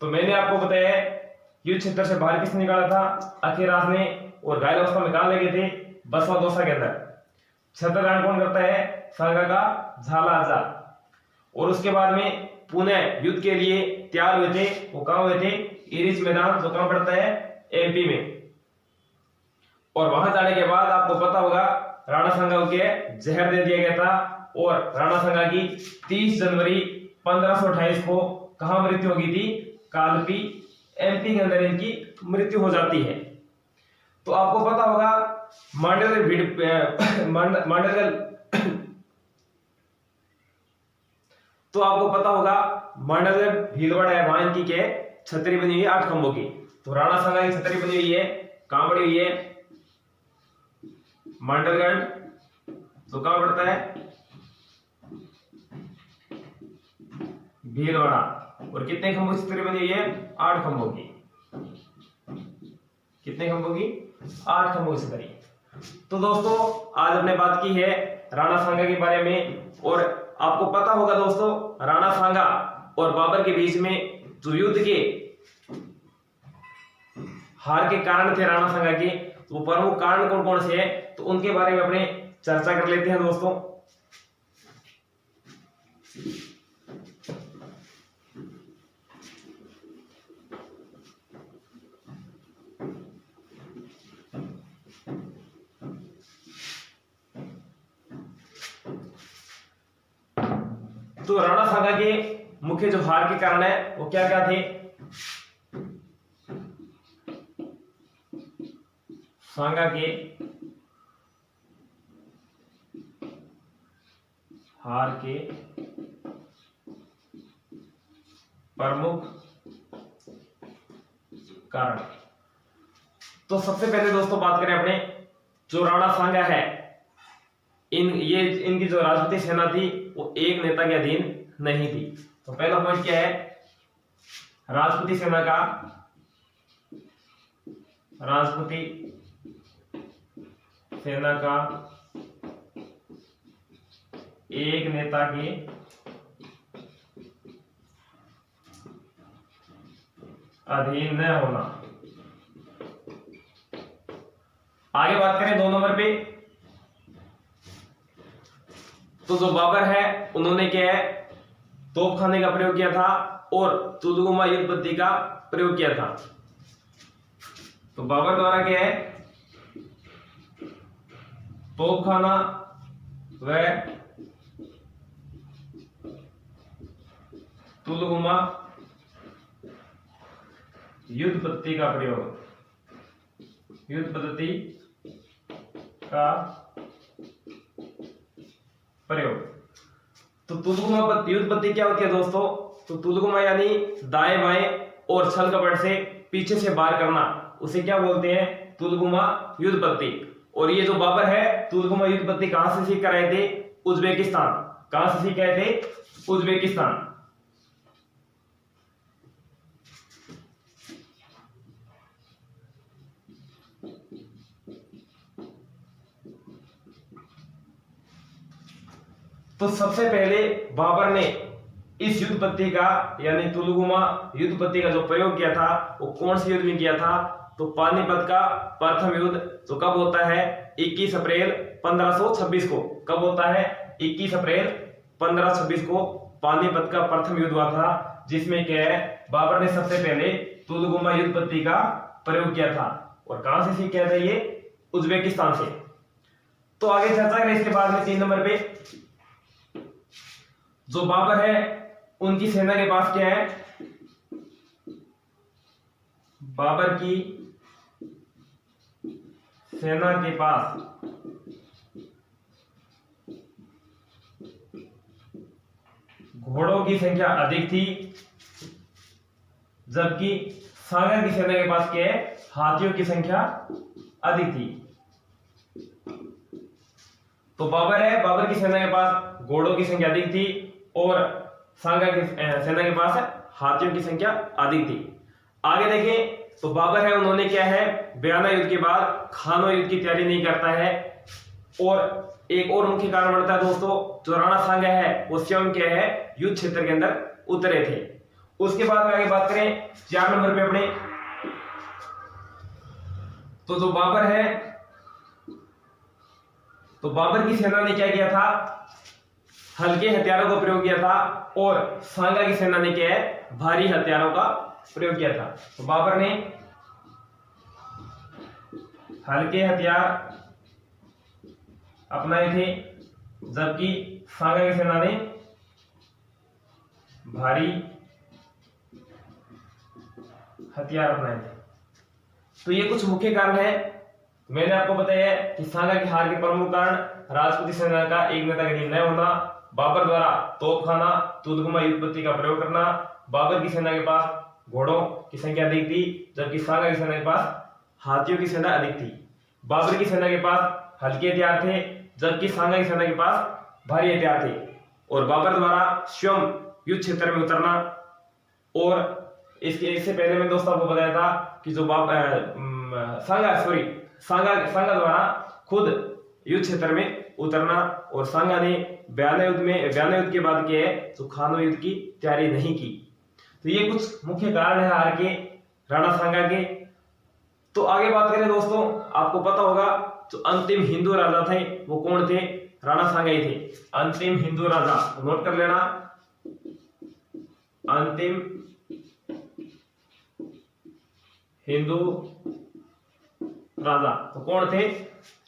तो मैंने आपको बताया युद्ध क्षेत्र से बाहर किसने निकाला था? अखेराज ने। और घायल अवस्था में कहां लगे थे? बसवा दौसा के अंदर। छत्र धारण कौन करता है? सांगा का झाला अज्जा। और उसके बाद में पुनः युद्ध के लिए तैयार हुए थे, वो कहां हुए थे? इरिच मैदान, जो कहां पड़ता है? एमपी में। और वहां जाने के बाद आपको पता होगा राणा सांगा के जहर दे दिया गया था। और राणा सांगा की 30 जनवरी 1528 को कहां मृत्यु हो गई थी? कालपी एमपी के अंदर इनकी मृत्यु हो जाती है। तो आपको पता होगा तो आपको पता होगा मांडलगढ़ भीलवाड़ा है, वहां इनकी क्या छतरी बनी हुई है 8 खंभों की। तो राणा सांगा की छतरी बनी हुई है, कहां बनी हुई है? मांडलगढ़, तो कहां पड़ता है? भीलवाड़ा। और कितने खंभों की छतरी बनी हुई है? 8 खंभों की। कितने खंभों की? 8 खंभों की छतरी। तो दोस्तों आज हमने बात की है राणा सांगा के बारे में। और आपको पता होगा दोस्तों राणा सांगा और बाबर के बीच में जो युद्ध के हार के कारण थे राणा सांगा के, तो वो प्रमुख कारण कौन कौन से हैं, तो उनके बारे में अपने चर्चा कर लेते हैं दोस्तों। तो राणा सांगा के मुख्य जो हार के कारण है वो क्या क्या थे? सांगा के हार के प्रमुख कारण। तो सबसे पहले दोस्तों बात करें अपने जो राणा सांगा है, इनकी जो राजपूती सेना थी वो एक नेता के अधीन नहीं थी। तो पहला पॉइंट क्या है? राजपूती सेना का एक नेता के अधीन न होना। आगे बात करें 2 नंबर पे, तो जो बाबर है उन्होंने क्या है? तोपखाने का प्रयोग किया था और तुलगुमा युद्ध पद्धति का प्रयोग किया था। तो बाबर द्वारा क्या है? तोपखाना व तुलगुमा युद्ध पद्धति का प्रयोग, युद्ध पद्धति का प्रयोग। तो तुलगुमा युद्ध पद्धति क्या होती है दोस्तों? तो तुलगुमा यानी दाएं बाएं और छल कपट से पीछे से वार करना, उसे क्या बोलते हैं? तुलगुमा युद्ध पद्धति। और ये जो बाबर है तुलगुमा युद्ध पद्धति कहां से सीख कर आए थे? उज्बेकिस्तान। कहां से सीख आए थे? उज्बेकिस्तान। तो सबसे पहले बाबर ने इस युद्ध पद्धति का यानी तुलगुमा युद्ध पद्धति का जो प्रयोग किया था वो कौन से युद्ध में किया था? तो पानीपत का प्रथम युद्ध जो कब होता है? 21 अप्रैल 1526 को। कब होता है? 21 अप्रैल 1526 को पानीपत का प्रथम युद्ध हुआ था, जिसमें क्या है बाबर ने सबसे पहले तुलगुमा युद्ध पद्धति का प्रयोग किया था। और कहां से सीख किया था ये? उज्बेकिस्तान से। तो आगे चर्चा करें इसके बाद में 3 नंबर पे, जो बाबर है उनकी सेना के पास क्या है? बाबर की सेना के पास घोड़ों की संख्या अधिक थी, जबकि सागर की सेना के पास क्या है? हाथियों की संख्या अधिक थी। तो बाबर है, बाबर की सेना के पास घोड़ों की संख्या अधिक थी और सांगा की सेना के पास हाथियों की संख्या अधिक थी। आगे देखें तो बाबर है उन्होंने क्या है? बयाना युद्ध के बाद खानो युद्ध की तैयारी नहीं करता है। और एक और मुख्य कारण बनता है दोस्तों, जो राणा सांगा है वो स्वयं क्या है? युद्ध क्षेत्र के अंदर उतरे थे। उसके बाद में आगे बात करें 4 नंबर पे अपने, तो जो बाबर है तो बाबर की सेना ने क्या किया था? हल्के हथियारों का प्रयोग किया था और सांगा की सेना ने क्या है? भारी हथियारों का प्रयोग किया था। तो बाबर ने हल्के हथियार अपनाए थे, जबकि सांगा की सेना ने भारी हथियार अपनाए थे। तो ये कुछ मुख्य कारण है। मैंने आपको बताया कि सांगा की हार के प्रमुख कारण राजपूती सेना का एक नेता का नींव न होना, बाबर द्वारा तोपखाना तुलगुमा युद्ध पद्धति का प्रयोग करना, बाबर की सेना के पास घोड़ों की संख्या अधिक थी, जबकि सांगा की सेना के पास हाथियों की सेना अधिक थी। बाबर की सेना के पास हल्के हथियार थे, जबकि सांगा की सेना के पास भारी हथियार थे। और बाबर द्वारा स्वयं युद्ध क्षेत्र में उतरना। और इससे पहले मैं दोस्तों आपको बताया था कि जो सांगा द्वारा खुद युद्ध क्षेत्र में उतरना, और सांगा ने बयाना युद्ध के बाद क्या है? तो खानो युद्ध की तैयारी नहीं की। तो ये कुछ मुख्य कारण है हार के राणा सांगा के। तो आगे बात करें दोस्तों, आपको पता होगा जो अंतिम हिंदू राजा थे वो कौन थे? राणा सांगा ही थे। अंतिम हिंदू राजा नोट कर लेना, अंतिम हिंदू राजा तो कौन थे?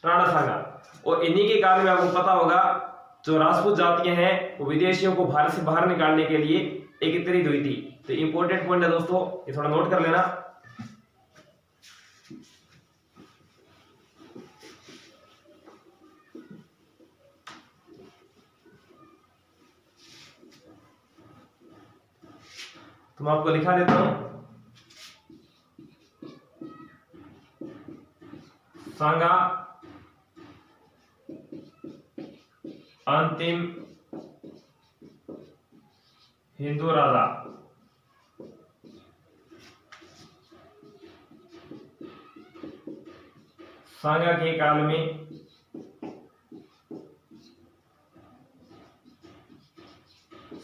राणा सांगा। और इन्हीं के कारण में आपको पता होगा जो राजपूत जातियां हैं वो विदेशियों को भारत से बाहर निकालने के लिए एकत्रित हुई थी। तो इंपॉर्टेंट पॉइंट है दोस्तों, ये थोड़ा नोट कर लेना। तो मैं आपको लिखा देता हूं, सांगा अंतिम हिंदू राजा। सांगा के काल में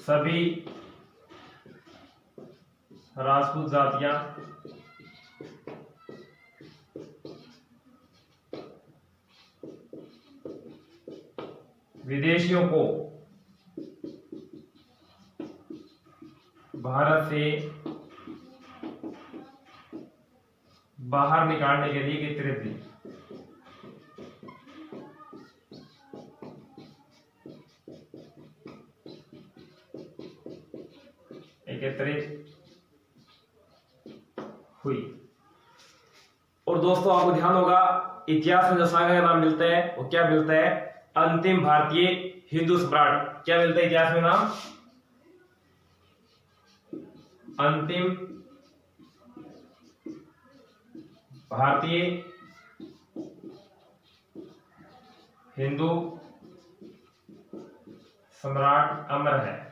सभी राजपूत जातियां विदेशियों को भारत से बाहर निकालने के लिए एकत्रित थी। एकत्रित हुई। और दोस्तों आपको ध्यान होगा इतिहास में जो सांगा का नाम मिलता है वो क्या मिलता है? अंतिम भारतीय हिंदू सम्राट। क्या मिलता है इतिहास में नाम? अंतिम भारतीय हिंदू सम्राट अमर है।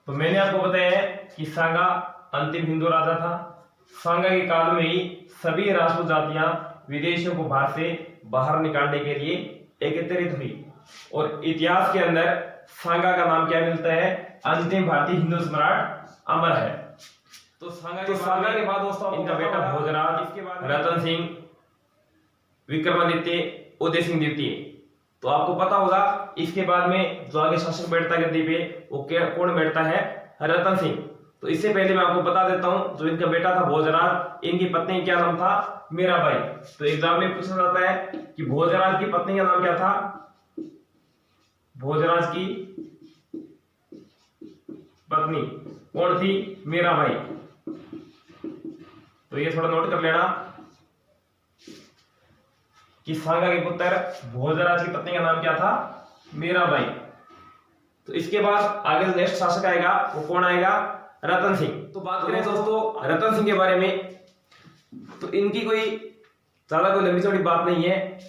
तो मैंने आपको बताया है कि सांगा अंतिम हिंदू राजा था। सांगा के काल में ही सभी राजपूत जातियां विदेशियों को भारत से बाहर निकालने के लिए एकत्रित हुई। और इतिहास के अंदर सांगा का नाम क्या मिलता है? अंतिम भारतीय हिंदू सम्राट अमर है। तो सांगा के बाद दोस्तों इनका बेटा भोजराज, इसके बाद रतन सिंह, विक्रमादित्य, उदय सिंह द्वितीय। तो आपको पता होगा इसके बाद में जो आगे शासक बैठता है गद्दी पे वो कौन बैठता है? रतन सिंह। तो इससे पहले मैं आपको बता देता हूं जो इनका बेटा था भोजराज, इनकी पत्नी क्या नाम था? मीराबाई। तो एग्जाम में पूछा जाता है कि भोजराज की पत्नी का नाम क्या था? भोजराज की पत्नी कौन थी? मीराबाई। तो ये थोड़ा नोट कर लेना कि सांगा के पुत्र भोजराज की पत्नी का नाम क्या था? मीराबाई। तो इसके बाद आगे जो नेक्स्ट शासक आएगा वो कौन आएगा? रतन सिंह। तो बात करें दोस्तों रतन सिंह के बारे में, तो इनकी कोई ज्यादा कोई लंबी चौड़ी बात नहीं है।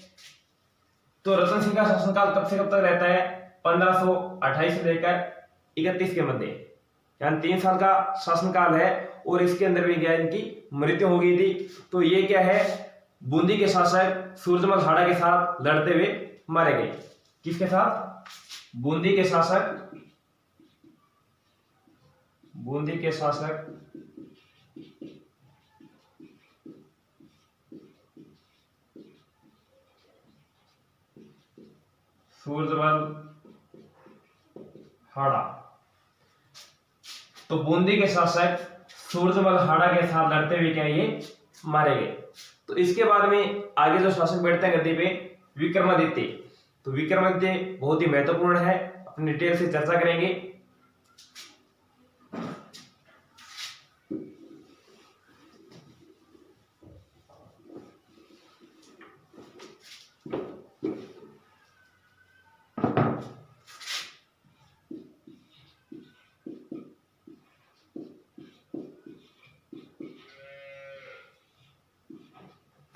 तो रतन सिंह का शासनकाल कब से कब तक रहता है? 1528 से लेकर 31 के मध्य, यानी 3 साल का शासनकाल है। और इसके अंदर भी क्या इनकी मृत्यु हो गई थी। तो ये क्या है? बूंदी के शासक सूरजमल हाड़ा के साथ लड़ते हुए मारे गए। किसके साथ? बूंदी के शासक सूरजमल हाड़ा। तो बूंदी के शासक सूरजमल हाड़ा के साथ लड़ते हुए क्या ये मारे गए। तो इसके बाद में आगे जो शासक बैठते हैं गद्दी पे विक्रमादित्य। तो विक्रमादित्य बहुत ही महत्वपूर्ण है, अपनी डिटेल से चर्चा करेंगे।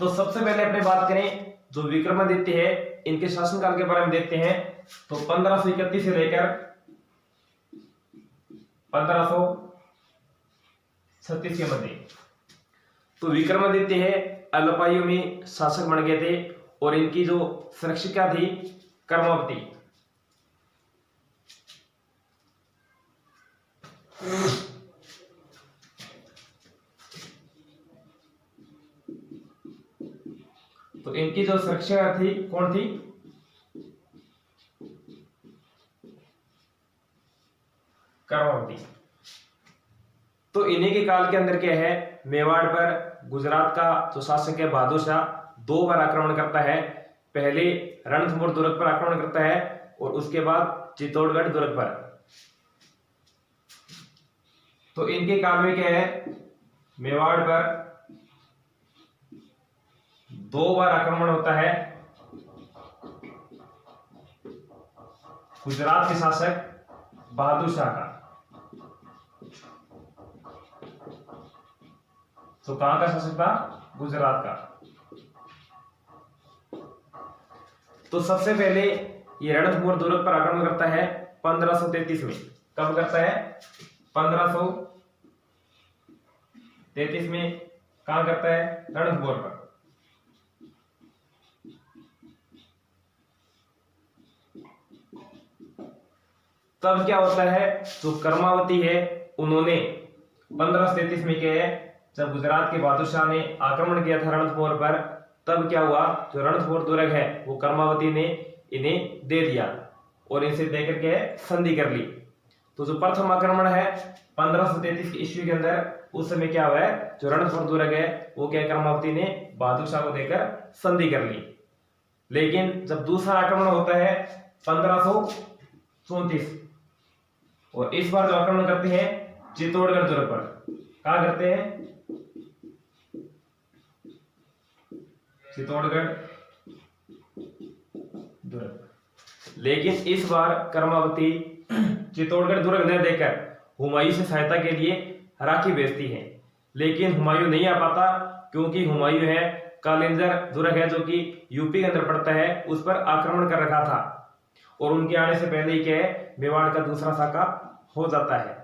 तो सबसे पहले अपने बात करें जो विक्रमादित्य है इनके शासनकाल के बारे में देखते हैं। तो 1531 से लेकर 1536 के मध्य। तो विक्रमादित्य है अल्पायु में शासक बन गए थे और इनकी जो संरक्षिका थी कर्मावती। तो इनकी जो सुरक्षा थी कौन थी? कर्मावती। तो इन्हीं के काल के अंदर क्या है? मेवाड़ पर गुजरात का जो शासक है बहादुर शाह 2 बार आक्रमण करता है। पहले रणथंभौर दुर्ग पर आक्रमण करता है और उसके बाद चित्तौड़गढ़ दुर्ग पर। तो इनके काल में क्या है? मेवाड़ पर 2 बार आक्रमण होता है। गुजरात के शासक बहादुर शाह का। तो कहां का शासक था? गुजरात का। तो सबसे पहले ये रणथंभौर दुर्ग पर आक्रमण करता है 1533 में। कब करता है? 1533 में। कहां करता है? रणथंभौर पर। तब क्या होता है? जो कर्मावती है उन्होंने 1533 में क्या है, जब गुजरात के बहादुर शाह ने आक्रमण किया था रणथंभौर पर, तब क्या हुआ? जो रणथंभौर दुर्ग है वो कर्मावती ने इन्हें दे दिया और इनसे देकर के संधि कर ली। तो जो प्रथम आक्रमण है 1533 ईस्वी के अंदर, उस समय क्या हुआ है? जो रणथंभौर दुर्ग है वो क्या कर्मावती ने बहादुर शाह को देकर संधि कर ली। लेकिन जब दूसरा आक्रमण होता है 1534, और इस बार जो आक्रमण करते हैं चित्तौड़गढ़ दुर्ग पर, क्या करते हैं, चित्तौड़गढ़ दुर्ग। लेकिन इस बार कर्मावती चित्तौड़गढ़ दुर्ग न देकर हुमायूं से सहायता के लिए राखी भेजती है, लेकिन हुमायूं नहीं आ पाता क्योंकि हुमायूं है कालिंजर दुर्ग है जो कि यूपी के अंदर पड़ता है, उस पर आक्रमण कर रखा था और उनके आने से पहले ही क्या है मेवाड़ का दूसरा साका हो जाता है।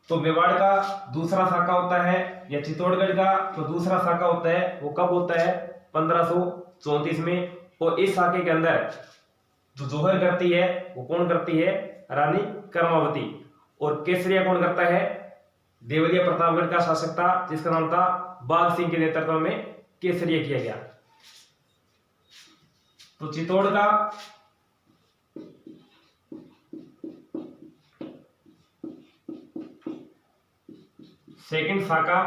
तो मेवाड़ का दूसरा साका होता है या चित्तौड़गढ़ का जो दूसरा साका होता है वो कब होता है 1534 में, और इस साके के अंदर जो जोहर करती है वो कौन करती है, रानी कर्मावती, और केसरिया कौन करता है, देवरिया प्रतापगढ़ का शासक था जिसका नाम था बाघ सिंह के नेतृत्व में केसरिया किया गया। तो चित्तौड़ का सेकंड साका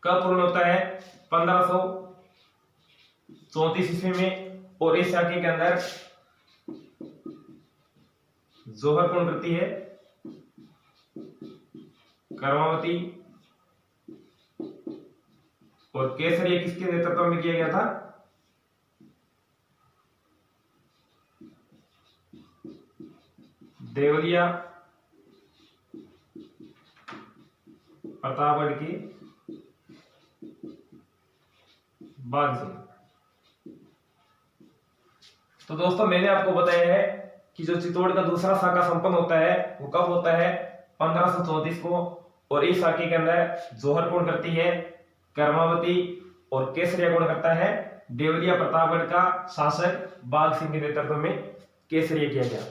कब पूर्ण होता है 1534 ईस्वी में, और इस साके के अंदर जोहर कौन करती है, कर्मावती, और केसरिया किसके नेतृत्व में किया गया था, देवरिया प्रतापगढ़ की बाघ सिंह। तो दोस्तों मैंने आपको बताया है कि जो चित्तौड़ का दूसरा साका संपन्न होता है वो कब होता है 1534 को, और इस साके के अंदर जोहर कौन करती है, कर्मावती, और केसरिया कौन करता है, देवरिया प्रतापगढ़ का शासक बाघ सिंह के नेतृत्व में केसरिया किया गया।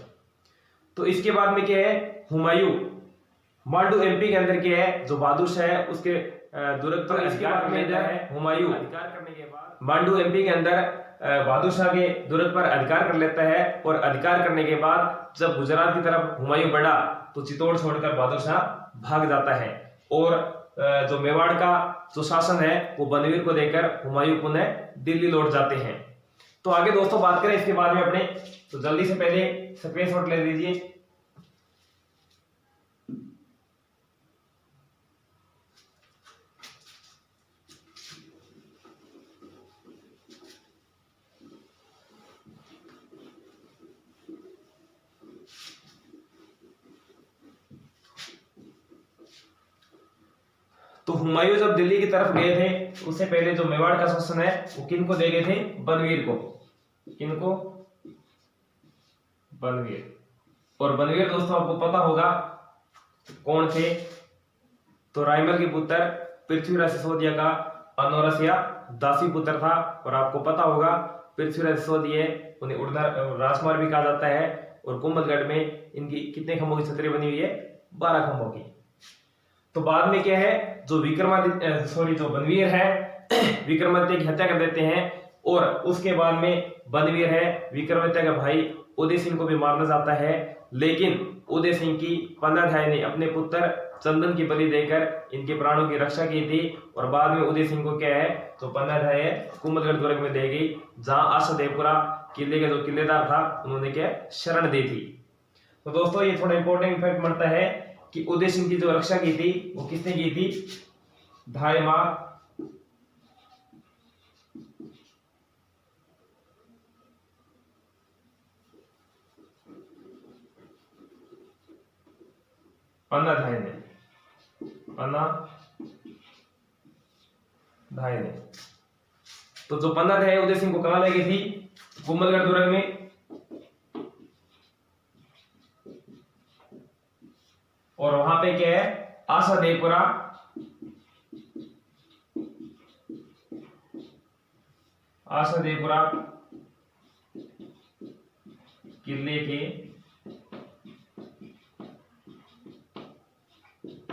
तो इसके बाद में क्या है, हुमायूं मांडू एमपी के अंदर क्या है जो बहादुर शाह है उसके दुर्ग पर अधिकार करने है। हुमायूं अधिकार करने के बाद मांडू एमपी के अंदर बहादुर शाह के दुर्ग पर अधिकार कर लेता है, और अधिकार करने के बाद जब गुजरात की तरफ हुमायूं बढ़ा तो चित्तौड़ छोड़कर बहादुर शाह भाग जाता है, और जो मेवाड़ का जो शासन है वो बनवीर को देकर हुमायूं पुनः दिल्ली लौट जाते हैं। तो आगे दोस्तों बात करें इसके बाद में अपने, तो जल्दी से पहले स्क्रीनशॉट ले लीजिए। तो हुमायूं जब दिल्ली की तरफ गए थे उससे पहले जो मेवाड़ का शासन है वो किनको दे गए थे, बनवीर को। किनको, बनवीर। और बनवीर दोस्तों आपको पता होगा कौन थे, तो रायमल के पुत्र पृथ्वीराज सिसोदिया का अनौरस या दासी पुत्र था, और आपको पता होगा पृथ्वीराज सिसोदिया उन्हें उड़ना राजकुमार भी कहा जाता है, और कुंभलगढ़ में इनकी कितने खंभों की छतरी बनी हुई है, 12 खंभों की। तो बाद में क्या है, जो विक्रमादित्य जो बनवीर है विक्रमादित्य की हत्या कर देते हैं, और उसके बाद में बनवीर है विक्रमादित्य का भाई उदय सिंह को भी मारना चाहता है, लेकिन उदय सिंह की पन्नाधाय ने अपने पुत्र चंदन की बलि देकर इनके प्राणों की रक्षा की थी, और बाद में उदय सिंह को क्या है तो पन्नाधाय कुंभलगढ़ दुर्ग में दे गई, जहां आशादेवपुरा किले का जो किलेदार था उन्होंने क्या शरण दी थी। तो दोस्तों ये थोड़ा इंपॉर्टेंट फैक्ट बनता है कि उदय सिंह की जो रक्षा की थी वो किसने की थी, धायमा पन्नाधाय ने, पन्नाधाय ने। तो जो पन्नाधाय उदय सिंह को कहाँ ले गई थी, कुंभलगढ़ दुर्ग में, और वहां पे क्या है आशादेवपुरा किले के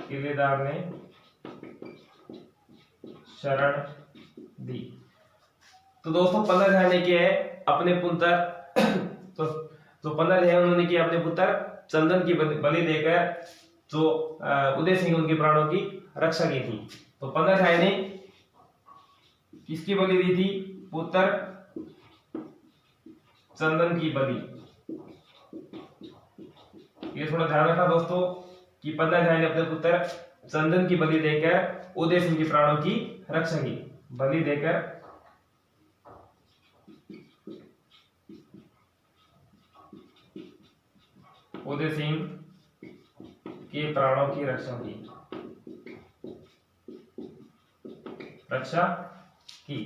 किलेदार ने शरण दी। तो दोस्तों पन्नाधाय ने क्या है अपने पुत्र तो जो पन्नाधाय उन्होंने किया अपने पुत्र चंदन की बलि देकर जो उदय सिंह उनके प्राणों की रक्षा की थी। तो पन्नाधाय ने किसकी बलि दी थी, पुत्र चंदन की बलि। ये थोड़ा ध्यान रखना दोस्तों कि 15 ध्यान ने अपने पुत्र चंदन की बलि देकर उदय सिंह के प्राणों की रक्षा की। बलि देकर उदय सिंह के प्राणों की रक्षा की।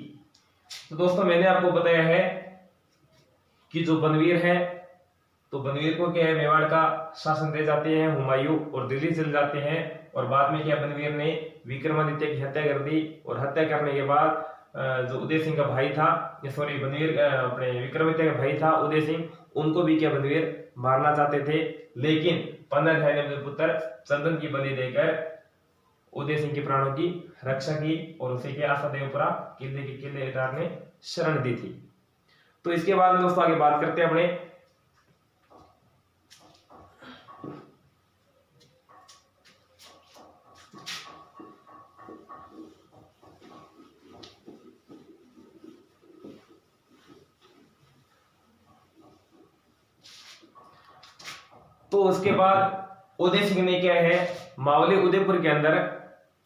तो दोस्तों मैंने आपको बताया है कि जो बनवीर है, तो बनवीर को क्या है, मेवाड़ का शासन दे जाते हैं हुमायूं और दिल्ली चले जाते हैं। और बाद में क्या बनवीर ने विक्रमादित्य की हत्या कर दी। और हत्या करने के बाद जो उदय सिंह का भाई था, सॉरी बनवीर अपने विक्रमादित्य का भाई था उदय सिंह, उनको भी क्या बनवीर मारना चाहते थे। लेकिन 15 ध्यान ने अपने पुत्र चंदन की बलि देकर उदय सिंह के प्राणों की रक्षा की और उसे के आशादेवपुरा किले के किलेदार ने शरण दी थी। तो इसके बाद दोस्तों आगे बात करते हैं अपने तो उसके बाद उदय सिंह ने क्या है, मावली उदयपुर के अंदर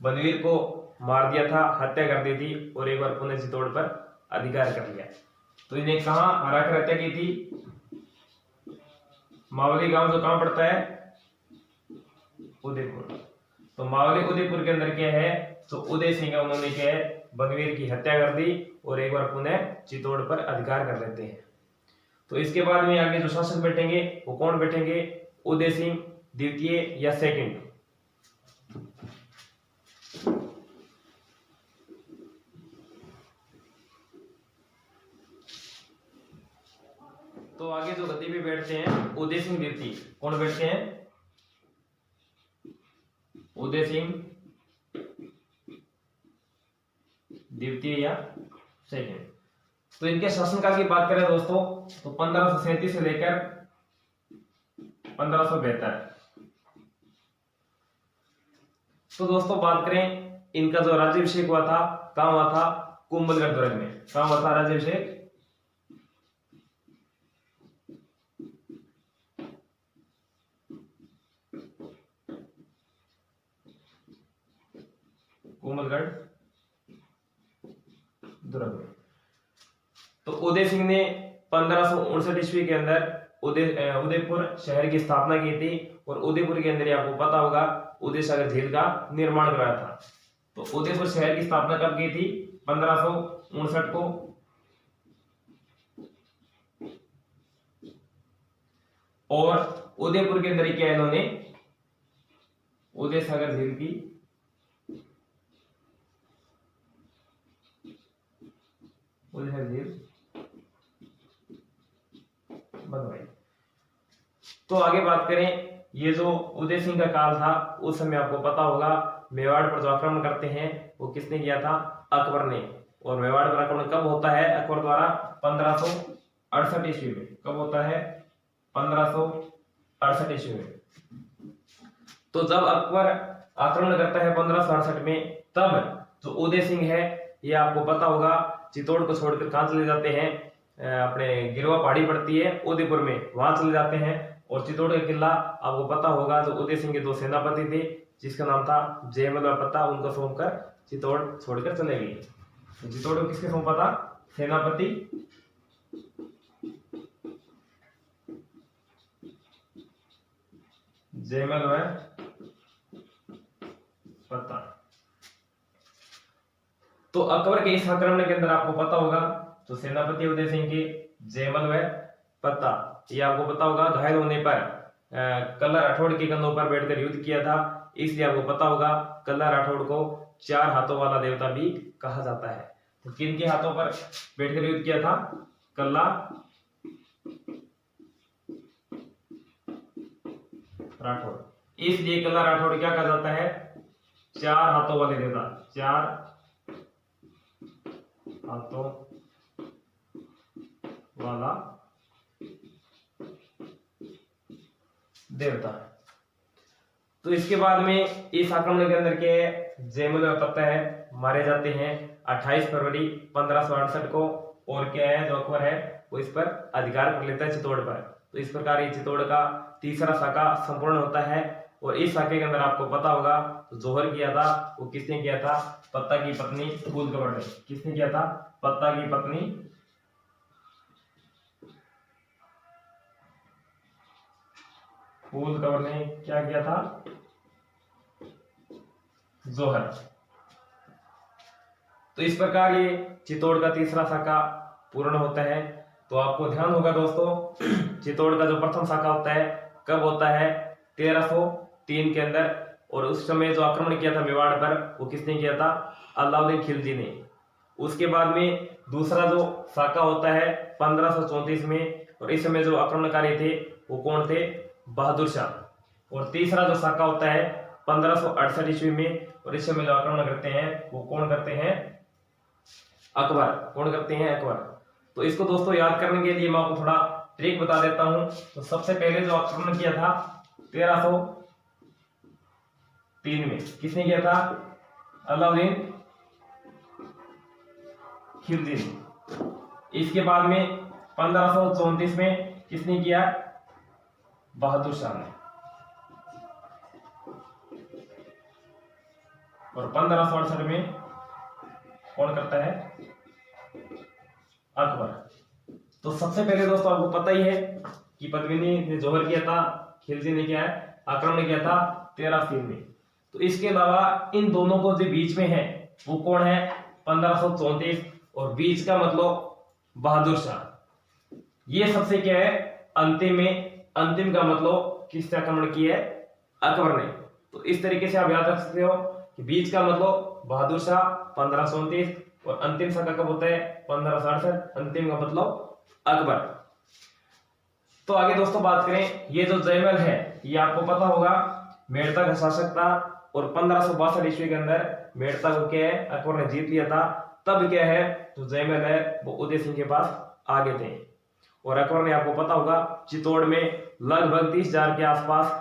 बनवीर को मार दिया था, हत्या कर दी थी और एक बार पुनः चित्तौड़ पर अधिकार कर लिया। तो इन्हें कहां हराकर हत्या की थी? मावली गांव जो कहां पड़ता है? उदयपुर। तो मावली उदयपुर के अंदर क्या है, तो उदय सिंह उन्होंने क्या है, बनवीर की हत्या कर दी और एक बार पुनः चित्तौड़ पर अधिकार कर लेते हैं। तो इसके बाद में आगे जो शासक बैठेंगे वो कौन बैठेंगे? उदय सिंह द्वितीय या सेकंड। तो आगे जो गद्दी पे बैठते हैं उदय सिंह द्वितीय। कौन बैठते हैं? उदय सिंह द्वितीय या सेकंड। तो इनके शासनकाल की बात करें दोस्तों तो 1537 से लेकर 1572। तो दोस्तों बात करें इनका जो राज्याभिषेक हुआ था, कहां हुआ था? कुंभलगढ़ दुर्ग में। कहां हुआ था राज्याभिषेक? कुंभलगढ़ दुर्ग में। तो उदय सिंह ने 1559 ईस्वी के अंदर उदयपुर शहर की स्थापना की थी और उदयपुर के अंदर आपको पता होगा उदय सागर झील का निर्माण कराया था। तो उदयपुर शहर की स्थापना कब की थी? 1559 को। और उदयपुर के अंदर क्या इन्होंने उदय सागर झील की बनवाई। तो आगे बात करें, ये जो उदय सिंह का काल था उस समय आपको पता होगा मेवाड़ पर जो आक्रमण करते हैं वो किसने किया था? अकबर ने। और मेवाड़ पर आक्रमण कब होता है अकबर द्वारा? 1568 ईस्वी में। कब होता है? 1568 ईस्वी में। तो जब अकबर आक्रमण करता है 1568 में, तब जो उदय सिंह है ये आपको पता होगा चित्तौड़ को छोड़कर कहां चले जाते हैं? अपने गिरवा पहाड़ी पड़ती है उदयपुर में, वहां चले जाते हैं। और चित्तौड़ का किला आपको पता होगा जो उदय सिंह के दो सेनापति थे जिसका नाम था जयमल और पत्ता, उनको सौंपकर चित्तौड़ छोड़कर चले गए। तो चित्तौड़ को किसके सौंपा था? सेनापति जयमल व पत्ता। तो अकबर के इस आक्रमण के अंदर आपको पता होगा तो सेनापति उदय सिंह के जयमल व पत्ता, ये आपको पता होगा घायल होने पर कल्ला राठौड़ के कंधों पर बैठकर युद्ध किया था, इसलिए आपको पता होगा कल्ला राठौड़ को 4 हाथों वाला देवता भी कहा जाता है। तो किन के हाथों पर बैठकर युद्ध किया था? कल्ला राठौड़, इसलिए कल्ला राठौड़ क्या कहा जाता है? 4 हाथों वाले देवता। 4 हाथों वाला देवता। तो इसके बाद में इस आक्रमण के अंदर के जयमल और पत्ता है मारे जाते हैं 28 फरवरी 1568 को। और क्या है जो अकबर है वो इस पर अधिकार कर लेता है चित्तौड़ पर। तो इस प्रकार ये चित्तौड़ का तीसरा शाखा संपूर्ण होता है। और इस शाखे के अंदर आपको पता होगा तो जोहर किया था वो किसने किया था? पत्ता की पत्नी फूलकवड़ ने। किसने किया था? पत्ता की पत्नी फूलकवड़ ने क्या किया था? जोहर। तो इस प्रकार ये चित्तौड़ का तीसरा शाखा पूर्ण होता है। तो आपको ध्यान होगा दोस्तों चित्तौड़ का जो प्रथम शाखा होता है कब होता है? 1303 के अंदर। और उस समय जो आक्रमण किया था मेवाड़ पर वो किसने किया था? अलाउद्दीन खिलजी ने। उसके बाद में दूसरा जो शाखा होता है 1534 में, और इस समय जो आक्रमणकारी थे वो कौन थे? बहादुर शाह। और तीसरा जो शाखा होता है 1568 ईस्वी में, और इस समय जो आक्रमण करते हैं वो कौन करते हैं? अकबर। कौन करते हैं? अकबर। तो इसको दोस्तों याद करने के लिए मैं आपको थोड़ा ट्रिक बता देता हूं। तो सबसे पहले जो आक्रमण किया था 1303 में, किसने किया था? अलाउद्दीन खिलजी ने। इसके बाद में 1534 में किसने किया? बहादुर शाह ने। और 1568 में कौन करता है? अकबर। तो सबसे पहले दोस्तों आपको पता ही है कि पद्मिनी ने जोहर किया था, खिलजी ने क्या है? आक्रमण किया था 1303 में। तो इसके अलावा इन दोनों को जो बीच में है वो कौन है? 1534। और बीच का मतलब बहादुर शाह। ये सबसे क्या है? अंतिम में। अंतिम का मतलब किसने आक्रमण किया है? अकबर ने। तो इस तरीके से आप याद रख सकते हो कि बीच का मतलब बहादुर शाह 1534, और अंतिम शाखा कब होता है? 1568। अंतिम का मतलब अकबर। तो आगे दोस्तों बात करें, ये जो जयमल है ये आपको पता होगा मेड़ता का शासक था। और 1562 ईस्वी के अंदर मेड़ता को क्या है? अकबर ने जीत लिया था। तब क्या है? जो जयमल है वो उदय सिंह के पास आ गए थे। और अकबर ने आपको पता होगा चित्तौड़ में लगभग 30,000 के आसपास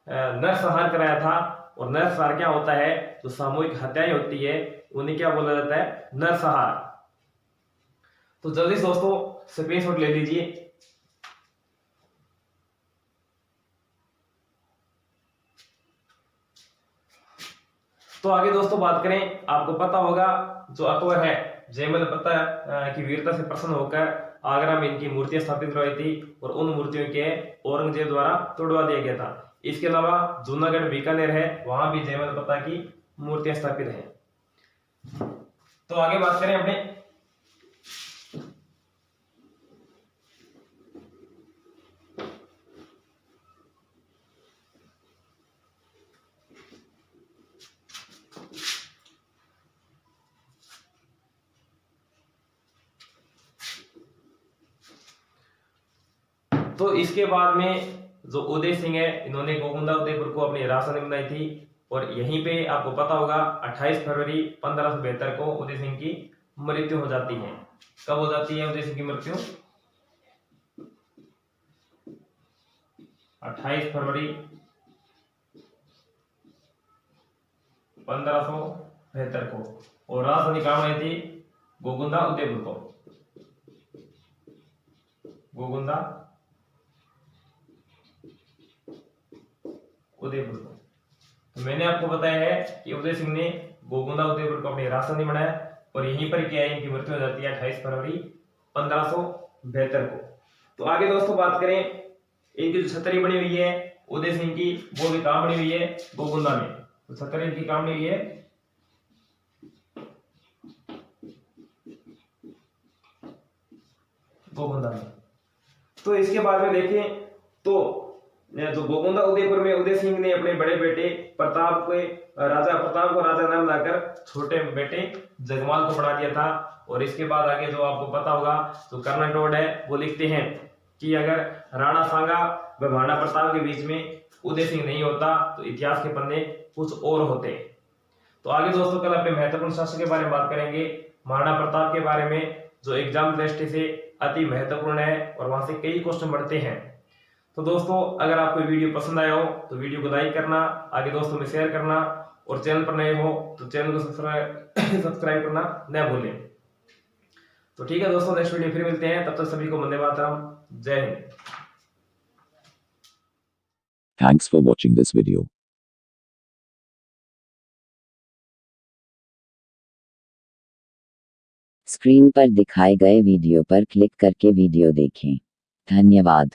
नरसंहार कराया था। और नरसंहार क्या होता है? जो सामूहिक हत्याएं होती है उन्हें क्या बोला जाता है? नरसंहार। तो जल्दी से दोस्तों स्क्रीनशॉट ले लीजिए। तो आगे दोस्तों बात करें, आपको पता होगा जो अकबर है जयमल पता की वीरता से प्रसन्न होकर आगरा में इनकी मूर्तियां स्थापित करवाई थी। और उन मूर्तियों के औरंगजेब द्वारा तोड़वा दिया गया था। इसके अलावा जूनागढ़ बीकानेर है, वहां भी जयमल पता की मूर्तियां स्थापित हैं। तो आगे बात करें अपने तो इसके बाद में जो उदय सिंह है इन्होंने गोकुंदा उदयपुर को अपनी राजधानी बनाई थी। और यहीं पे आपको पता होगा 28 फरवरी 1572 को उदय सिंह की मृत्यु हो जाती है। कब हो जाती है उदय सिंह की मृत्यु? 28 फरवरी 1572 को। और राजधानी कहाँ बनाई थी? गोकुंदा उदयपुर को। गोकुंदा उदयपुर को। तो मैंने आपको बताया है कि उदय सिंह ने गोकुंदा उदयपुर को अपनी राजधानी बनाया। और यहीं पर क्या है? इनकी मृत्यु हो जाती है 28 फरवरी 1572 को। तो आगे दोस्तों बात करें, इनकी जो छतरी बनी हुई है उदय सिंह की, वो भी कहां बनी हुई है? गोकुंदा में। तो छतरी इनकी कहां बनी हुई है? गोकुंदा में। तो इसके बाद में देखें तो जो गोकुंदा उदयपुर में उदय सिंह ने अपने बड़े बेटे प्रताप को राजा नाम लाकर छोटे बेटे जगमाल को बना दिया था। और इसके बाद आगे जो आपको पता होगा तो कर्नल टोड है वो लिखते हैं कि अगर राणा सांगा व महाराणा प्रताप के बीच में उदय सिंह नहीं होता तो इतिहास के पन्ने कुछ और होते। तो आगे दोस्तों कल अपने महत्वपूर्ण शासक के बारे में बात करेंगे, महाराणा प्रताप के बारे में, जो एग्जाम दृष्टि से अति महत्वपूर्ण है और वहां से कई क्वेश्चन बढ़ते हैं। तो दोस्तों अगर आपको वीडियो पसंद आया हो तो वीडियो को लाइक करना, आगे दोस्तों में शेयर करना, और चैनल पर नए हो तो चैनल को सब्सक्राइब करना न भूलें। तो ठीक है दोस्तों, नेक्स्ट वीडियो फिर मिलते हैं, तब तक सभी को वंदे मातरम, जय Hind. Thanks for watching this video. Screen पर दिखाए गए वीडियो पर क्लिक करके वीडियो देखें। धन्यवाद।